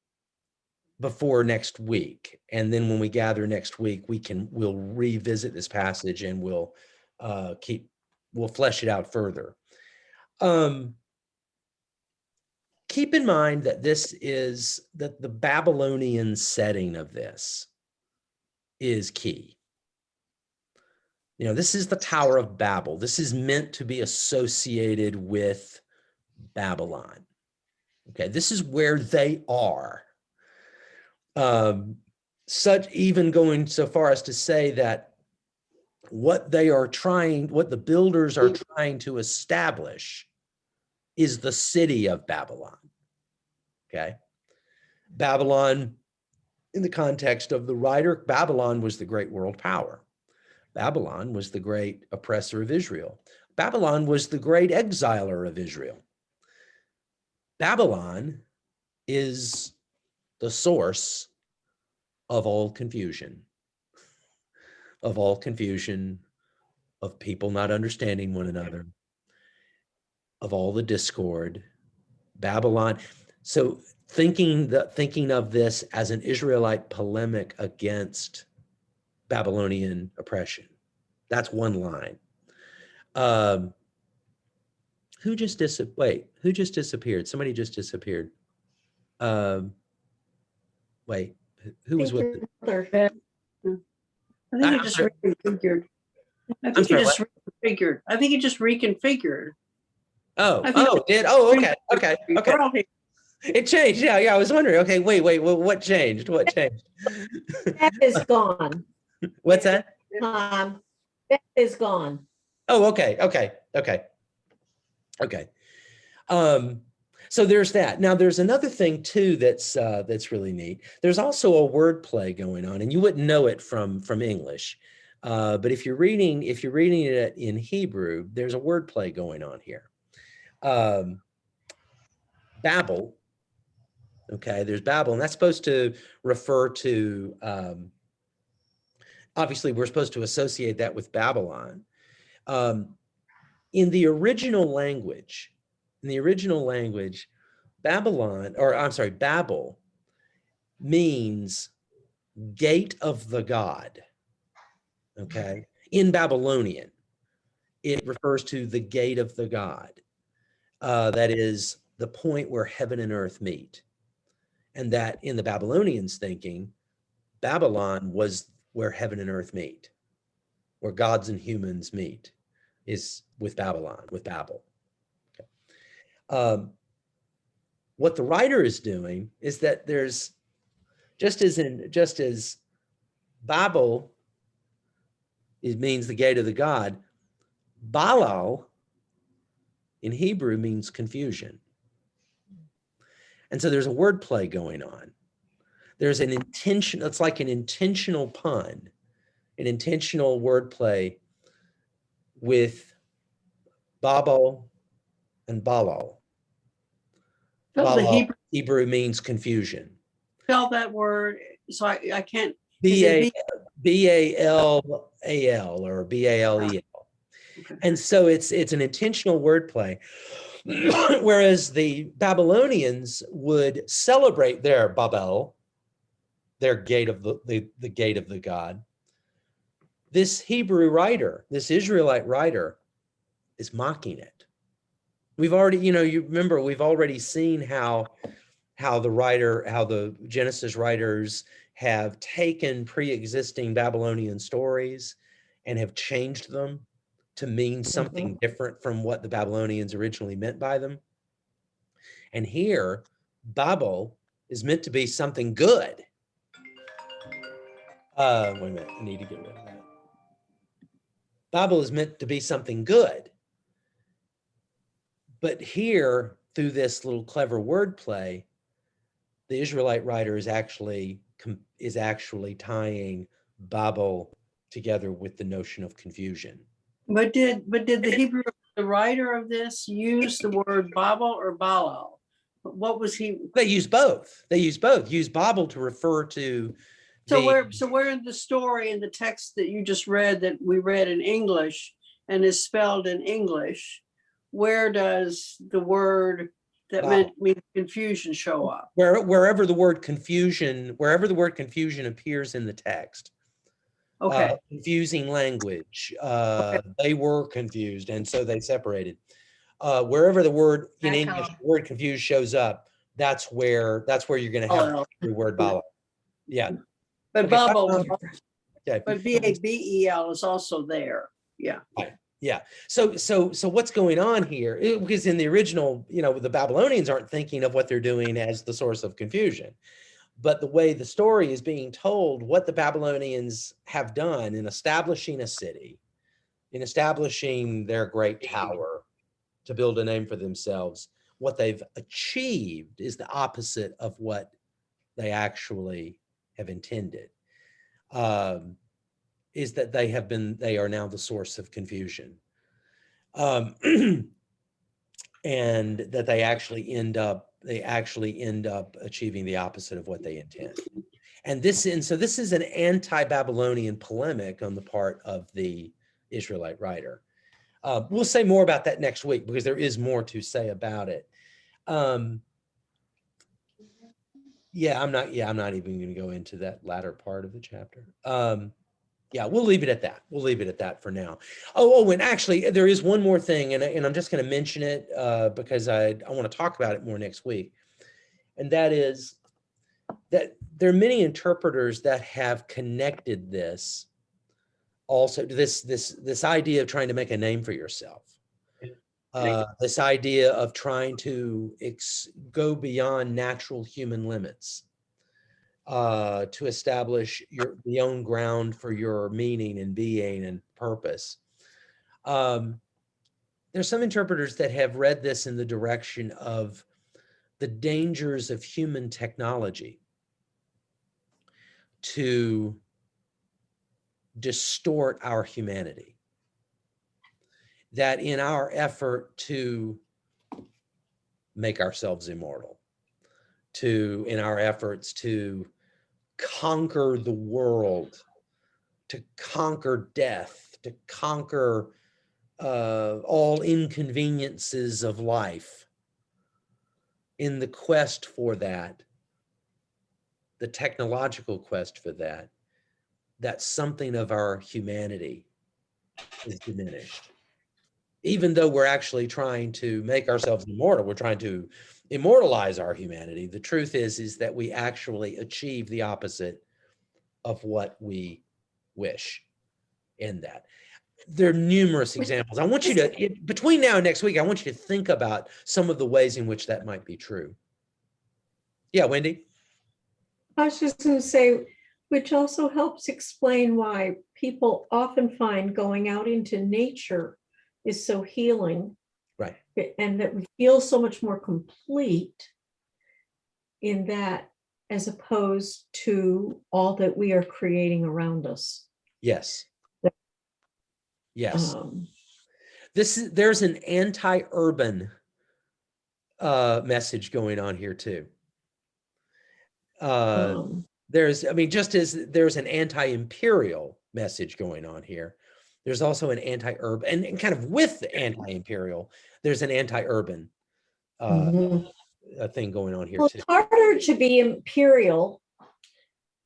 S1: before next week. And then when we gather next week, we'll revisit this passage and we'll flesh it out further. Keep in mind that that the Babylonian setting of this is key. This is the Tower of Babel. This is meant to be associated with Babylon. Okay, this is where they are. Such even going so far as to say that what the builders are trying to establish is the city of Babylon. Okay, Babylon, in the context of the writer, Babylon was the great world power. Babylon was the great oppressor of Israel. Babylon was the great exiler of Israel. Babylon is the source of all confusion, of people not understanding one another, of all the discord. Babylon. So thinking of this as an Israelite polemic against Babylonian oppression. That's one line. Who just disappeared? Somebody just disappeared. Wait, who was with it?
S3: I think it just reconfigured. I think it just reconfigured.
S1: Okay. It changed. Yeah. I was wondering. Okay, wait. What changed?
S2: That is gone.
S1: What's that?
S2: That is gone.
S1: Oh, okay. Okay. So there's that. Now there's another thing too that's really neat. There's also a word play going on, and you wouldn't know it from English. But if you're reading it in Hebrew, there's a word play going on here. Babel. Okay, there's Babel, and that's supposed to refer to, obviously we're supposed to associate that with Babylon. In the original language, Babylon, or I'm sorry, Babel means gate of the god. Okay, in Babylonian, it refers to the gate of the god. That is the point where heaven and earth meet. And that in the Babylonians' thinking, Babylon was where heaven and earth meet, where gods and humans meet, is with Babylon, with Babel. Okay. What the writer is doing is that there's, just as Babel, it means the gate of the god, Balal in Hebrew means confusion. And so there's a word play going on. There's an intention, it's like an intentional pun, an intentional word play with Babel and Balal.
S3: Spell the
S1: Balal, Hebrew means confusion.
S3: spell that word. So I can't.
S1: B-A-L-A-L or B-A-L-E-L.
S3: Okay.
S1: And so it's an intentional wordplay. Whereas the Babylonians would celebrate their Babel, their gate of the gate of the god. This Hebrew writer, this Israelite writer, is mocking it. We've already, you remember, we've already seen how the Genesis writers have taken pre-existing Babylonian stories and have changed them to mean something different from what the Babylonians originally meant by them. And here, Babel is meant to be something good. Wait a minute, I need to get rid of that. Babel is meant to be something good. But here, through this little clever wordplay, the Israelite writer is actually tying Babel together with the notion of confusion.
S3: But did the writer of this use the word Babel or Balal? What was he?
S1: They use both. Use Babel to refer to.
S3: So where in the story, in the text that you just read, that we read in English and is spelled in English, where does the word that means confusion show up?
S1: Wherever the word confusion appears in the text.
S3: Okay.
S1: Confusing language. They were confused, and so they separated. Wherever the word in English, the word confused shows up, that's where you're going to have the word Babel. Yeah.
S3: But
S1: okay,
S3: Babel,
S1: okay.
S3: but Babel is also there. Yeah.
S1: Right. Yeah. So what's going on here? Because in the original, the Babylonians aren't thinking of what they're doing as the source of confusion. But the way the story is being told, what the Babylonians have done in establishing a city, in establishing their great tower to build a name for themselves, what they've achieved is the opposite of what they actually have intended. Is that they are now the source of confusion. And that they actually end up achieving the opposite of what they intend. So this is an anti-Babylonian polemic on the part of the Israelite writer. We'll say more about that next week because there is more to say about it. I'm not even going to go into that latter part of the chapter. We'll leave it at that. We'll leave it at that for now. And actually there is one more thing, and I'm just going to mention it because I want to talk about it more next week. And that is that there are many interpreters that have connected this also to this idea of trying to make a name for yourself. This idea of trying to go beyond natural human limits. To establish the own ground for your meaning and being and purpose. there's some interpreters that have read this in the direction of the dangers of human technology to distort our humanity. That in our effort to make ourselves immortal, in our efforts to conquer the world, to conquer death, to conquer all inconveniences of life, in the quest for that, the technological quest for that, that something of our humanity is diminished. Even though we're actually trying to make ourselves immortal, we're trying to immortalize our humanity. The truth is that we actually achieve the opposite of what we wish in that. There are numerous examples. I want you to, between now and next week, I want you to think about some of the ways in which that might be true. Yeah, Wendy?
S2: I was just going to say, which also helps explain why people often find going out into nature is so healing.
S1: Right.
S2: And that we feel so much more complete in that, as opposed to all that we are creating around us.
S1: Yes. Yes.
S2: Um,
S1: There's an anti-urban message going on here too. Just as there's an anti-imperial message going on here, there's also an anti-urban, and kind of with the anti-imperial, there's an anti-urban thing going on here
S2: well,
S1: too.
S2: it's harder to be imperial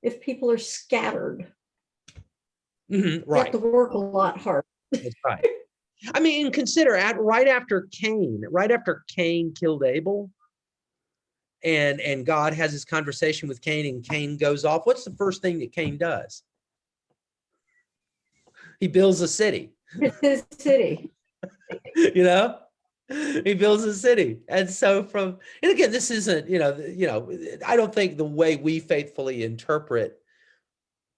S2: if people are scattered.
S1: Right.
S2: You have to work a lot harder.
S1: That's right. I mean, consider right after Cain killed Abel, and God has this conversation with Cain, and Cain goes off. What's the first thing that Cain does? He builds a city.
S2: It's his city.
S1: You know, he builds a city. And so and again, this isn't, I don't think the way we faithfully interpret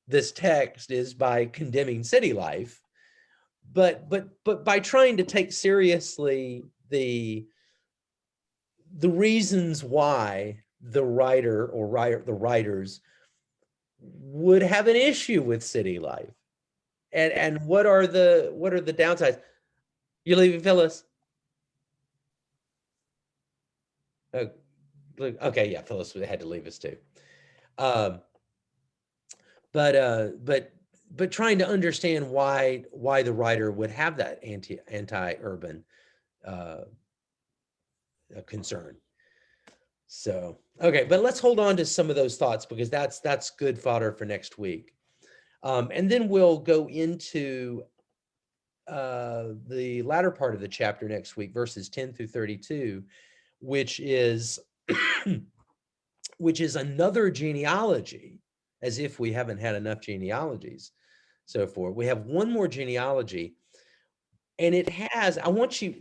S1: this text is by condemning city life, but by trying to take seriously the reasons why the writer or the writers would have an issue with city life, and what are the downsides. You leaving, Phyllis? Okay, yeah, Phyllis had to leave us too. But trying to understand why the writer would have that anti-urban concern. So, okay, but let's hold on to some of those thoughts, because that's good fodder for next week. And then we'll go into the latter part of the chapter next week, verses 10 through 32, which is another genealogy, as if we haven't had enough genealogies so far. We have one more genealogy, and it has, I want you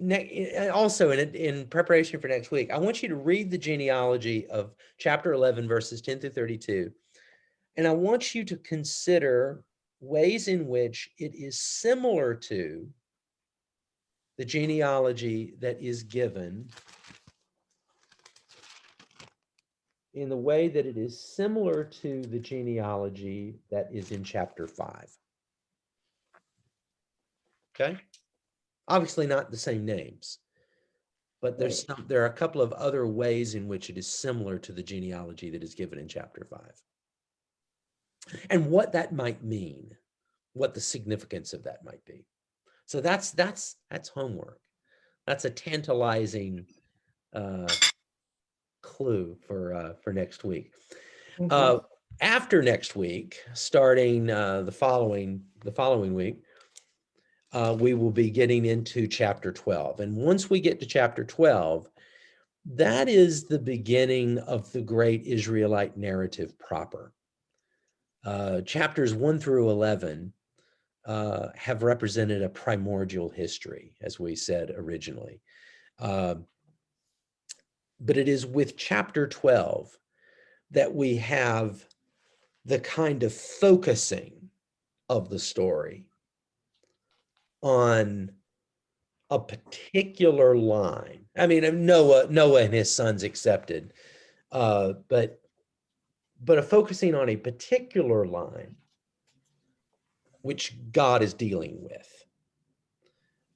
S1: also in preparation for next week, I want you to read the genealogy of chapter 11, verses 10 through 32. And I want you to consider ways in which it is similar to the genealogy that is given, in the way that it is similar to the genealogy that is in chapter 5. Okay? Obviously not the same names, but there are a couple of other ways in which it is similar to the genealogy that is given in chapter 5. And what that might mean, what the significance of that might be. So that's homework. That's a tantalizing clue for next week. After next week, starting the following week, we will be getting into chapter 12. And once we get to chapter 12, that is the beginning of the great Israelite narrative proper. Chapters 1 through 11 have represented a primordial history, as we said originally. But it is with chapter 12 that we have the kind of focusing of the story on a particular line. I mean, Noah and his sons accepted, but focusing on a particular line, which God is dealing with,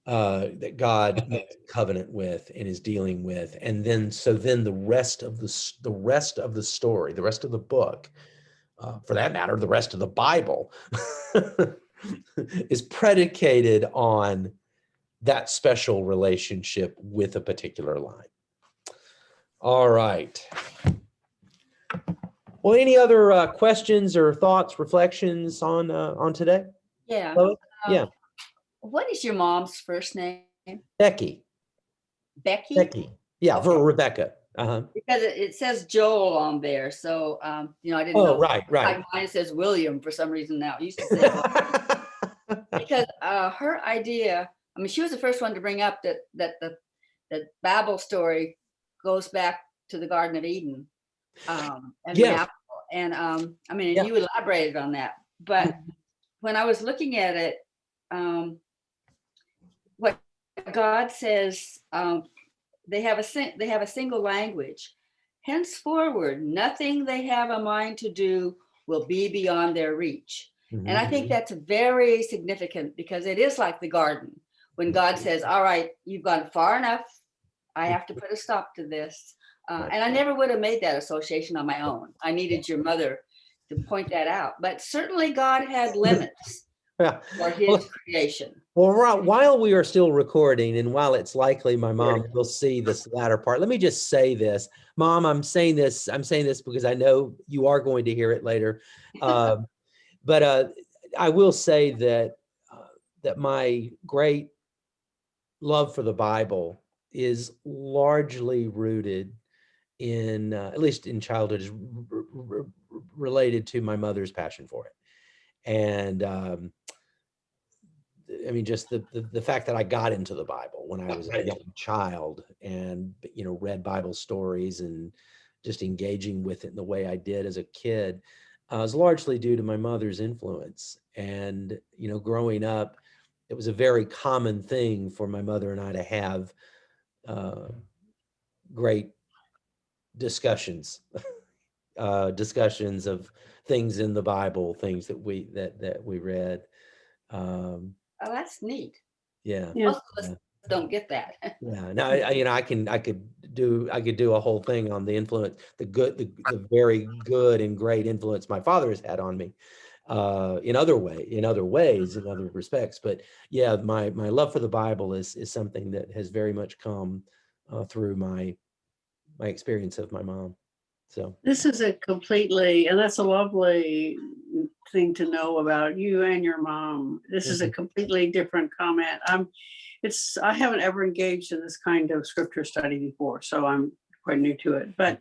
S1: that God makes a covenant with and is dealing with, and then the rest of the story, the rest of the book, for that matter, the rest of the Bible, is predicated on that special relationship with a particular line. All right. Well, any other questions or thoughts, reflections on today?
S4: Yeah.
S1: Chloe? Yeah,
S4: What is your mom's first name?
S1: Becky.
S4: Becky?
S1: Yeah, for
S4: Okay.
S1: Rebecca. Uh-huh.
S4: Because it says Joel on there, so I didn't
S1: Oh,
S4: know.
S1: right.
S4: Like mine says William for some reason now. It used to say William. Because her idea, I mean, she was the first one to bring up that Babel story goes back to the Garden of Eden, and the
S1: Yeah.
S4: apple. And I mean,
S1: Yeah.
S4: you elaborated on that. But when I was looking at it, what God says, they have a single language. Henceforward, nothing they have a mind to do will be beyond their reach. And I think that's very significant, because it is like the garden when God says, all right, you've gone far enough. I have to put a stop to this. And I never would have made that association on my own. I needed your mother to point that out. But certainly God had limits
S1: Yeah.
S4: for his creation.
S1: Well, while we are still recording, and while it's likely my mom will see this latter part, let me just say this. Mom, I'm saying this because I know you are going to hear it later. But I will say that my great love for the Bible is largely rooted in, at least in childhood, is related to my mother's passion for it. And I mean, just the fact that I got into the Bible when I was a young child, and read Bible stories and just engaging with it in the way I did as a kid, is largely due to my mother's influence. And growing up, it was a very common thing for my mother and I to have great discussions, discussions of things in the Bible, things that we read.
S4: Oh, that's neat.
S1: Yeah.
S4: Most of us don't get that.
S1: Yeah. No, I could do a whole thing on the influence, the very good and great influence my father has had on me, in other ways, in other respects. But yeah, my love for the Bible is something that has very much come through my experience of my mom. So
S3: This is and that's a lovely thing to know about you and your mom. This is a completely different comment. I haven't ever engaged in this kind of scripture study before, so I'm quite new to it. But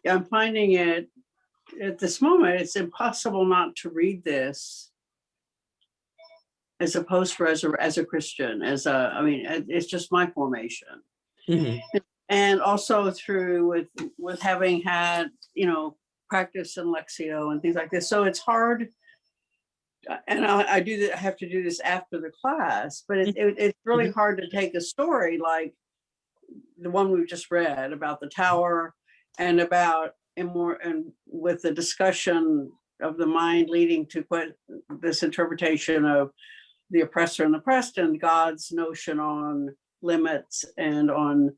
S3: I'm finding it at this moment, it's impossible not to read this as a as a Christian, it's just my formation. And also through with having had, practice in Lexio and things like this. So it's hard. And I have to do this after the class, but it's really hard to take a story like the one we've just read about the tower, and about and with the discussion of the mind leading to this interpretation of the oppressor and the oppressed, and God's notion on limits and on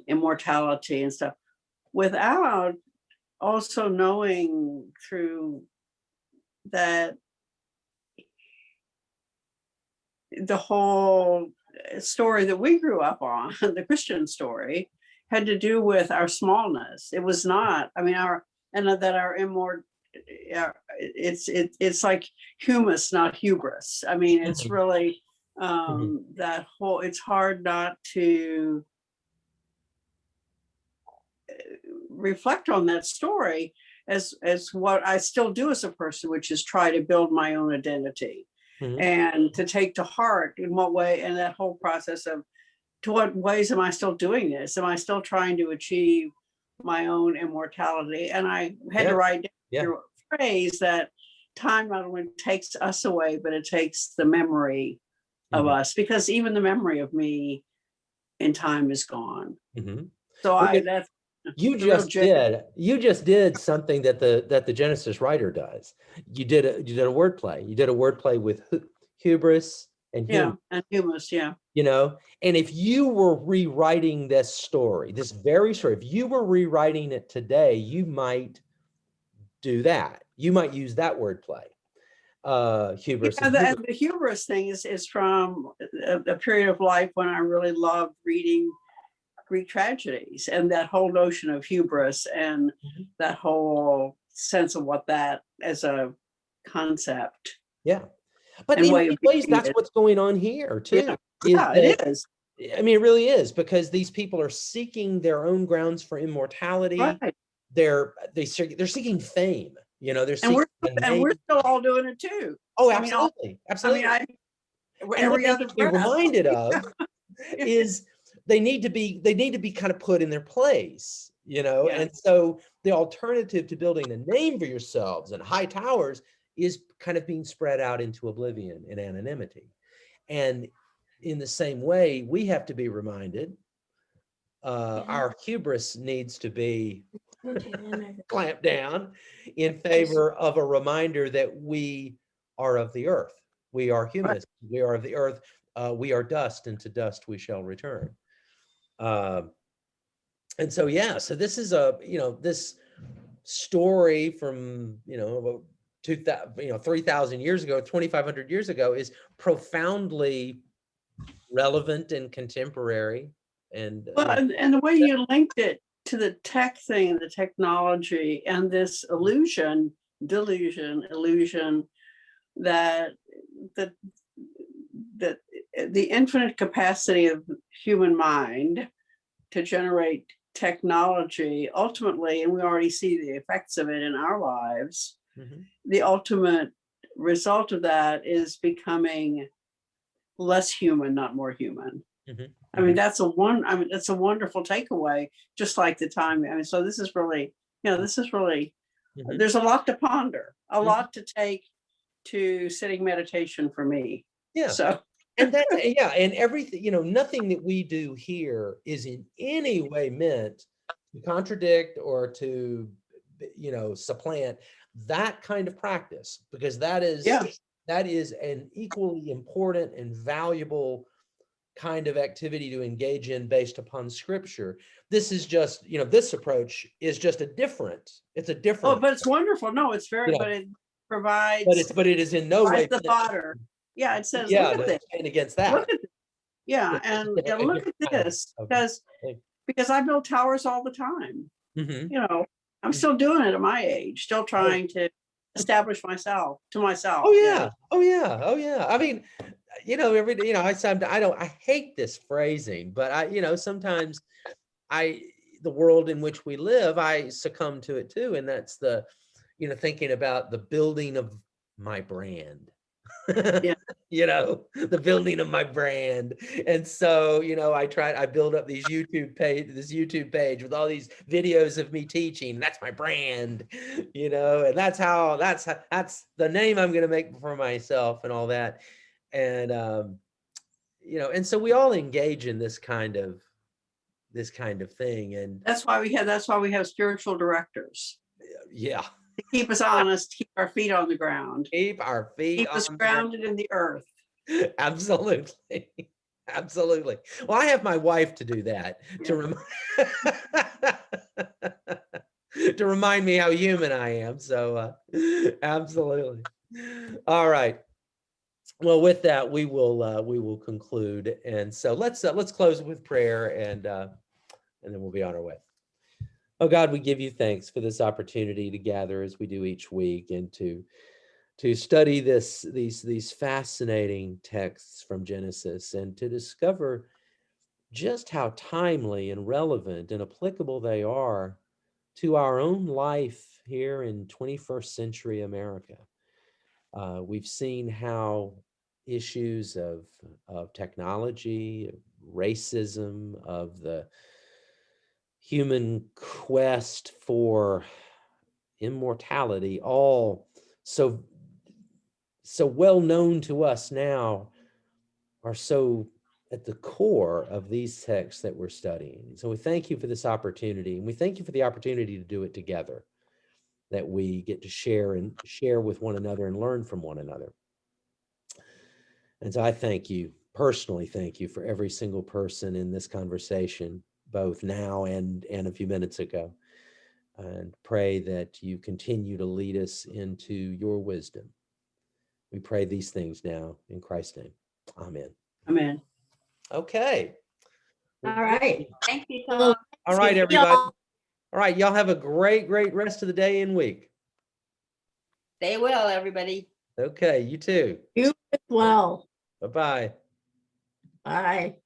S3: immortality and stuff, without also knowing through that the whole story that we grew up on, the Christian story, had to do with our smallness. It was not, that our it's like humus, not hubris. It's really that whole, it's hard not to reflect on that story as what I still do as a person, which is try to build my own identity and to take to heart in what way, and that whole process of to what ways am I still doing this? Am I still trying to achieve my own immortality? And I had to write down your phrase that time not only takes us away, but it takes the memory of
S1: Mhm.
S3: us, because even the memory of me in time is gone.
S1: Mhm.
S3: So
S1: Well,
S3: that's
S1: you
S3: the real
S1: just did something that the Genesis writer does. You did a wordplay. You did a wordplay with hubris and
S3: yeah,
S1: humor,
S3: and humus, yeah.
S1: and if you were rewriting this story, this very story, if you were rewriting it today, you might do that. You might use that wordplay. Hubris
S3: Yeah,
S1: and humor.
S3: and the hubris thing is from a period of life when I really loved reading Greek tragedies, and that whole notion of hubris and
S1: Mhm.
S3: that whole sense of what that as a concept
S1: Yeah. But
S3: and
S1: in
S3: way
S1: many
S3: of
S1: ways,
S3: being
S1: that's
S3: it.
S1: what's going on here too.
S3: Yeah,
S1: Is
S3: yeah,
S1: that
S3: it is.
S1: I mean, it really is, because these people are seeking their own grounds for immortality.
S3: Right.
S1: They're seeking fame. They're
S3: And
S1: seeking a
S3: we're
S1: name.
S3: still all doing it too.
S1: Oh,
S3: I mean, all,
S1: absolutely,
S3: I mean,
S1: absolutely. And what
S3: every
S1: they
S3: other
S1: need to be
S3: breath.
S1: reminded of is they need to be kind of put in their place.
S3: Yeah.
S1: And so the alternative to building a name for yourselves and high towers is kind of being spread out into oblivion and anonymity. And in the same way, we have to be reminded, our hubris needs to be clamped down in favor of a reminder that we are of the earth. We are humus. We are of the earth. We are dust, and to dust we shall return. And so, yeah, so this is this story from, about 3,000 years ago, 2,500 years ago, is profoundly relevant and contemporary. And
S3: Well, and the way you linked it to the tech thing, the technology, and this illusion that that that the infinite capacity of human mind to generate technology ultimately, and we already see the effects of it in our lives,
S1: Mhm.
S3: the ultimate result of that is becoming less human, not more human.
S1: Mhm.
S3: I mean, that's a wonderful takeaway, just like the time. I mean, so this is really,
S1: Mhm.
S3: there's a lot to ponder, a
S1: Mhm.
S3: lot to take to sitting meditation for me.
S1: Yeah.
S3: So,
S1: And and everything, nothing that we do here is in any way meant to contradict or to, supplant that kind of practice, because that is
S3: yeah,
S1: an equally important and valuable kind of activity to engage in based upon scripture. This is just, this approach is just it's a
S3: oh,
S1: different,
S3: but it's wonderful. No, it's very, but it provides
S1: but it is in no way
S3: the fodder. Yeah, it says, look
S1: yeah,
S3: at
S1: to
S3: this,
S1: stand against
S3: look
S1: that.
S3: at this. Yeah, and look at this, because I build towers all the time.
S1: Mhm.
S3: I'm still doing it at my age, still trying to establish myself to myself.
S1: Oh yeah. Oh yeah. Oh yeah. I mean, every day, I hate this phrasing, but sometimes the world in which we live, I succumb to it too. And that's thinking about the building of my brand.
S3: Yeah.
S1: The building of my brand. And so, I build up this YouTube page with all these videos of me teaching. That's my brand, and that's the name I'm going to make for myself and all that. And, and so we all engage in this kind of thing. And
S3: That's why we have spiritual directors
S1: yeah,
S3: to keep us honest, keep our feet on the ground,
S1: keep our feet
S3: keep us
S1: on the ground.
S3: grounded in the earth.
S1: Absolutely. Absolutely. Well, I have my wife to do that, to to remind me how human I am. So absolutely. All right. Well, with that, we will conclude. And so let's close with prayer, and then we'll be on our way. Oh God, we give you thanks for this opportunity to gather as we do each week, and to study these fascinating texts from Genesis, and to discover just how timely and relevant and applicable they are to our own life here in 21st century America. We've seen how issues of technology, of racism, of the human quest for immortality, all so well known to us now, are so at the core of these texts that we're studying. So we thank you for this opportunity, and we thank you for the opportunity to do it together, that we get to share with one another and learn from one another. And so I thank you, personally thank you for every single person in this conversation, both now and a few minutes ago, and pray that you continue to lead us into your wisdom. We pray these things now in Christ's name. Amen.
S3: Amen.
S1: Okay. Well,
S2: All right.
S4: Thank you,
S2: Well,
S4: Tom.
S1: all right,
S2: see
S1: everybody.
S2: y'all.
S1: All right, y'all have a great rest of the day and week.
S4: Stay well, everybody.
S1: Okay, you too.
S2: You as well.
S1: Bye-bye.
S2: Bye.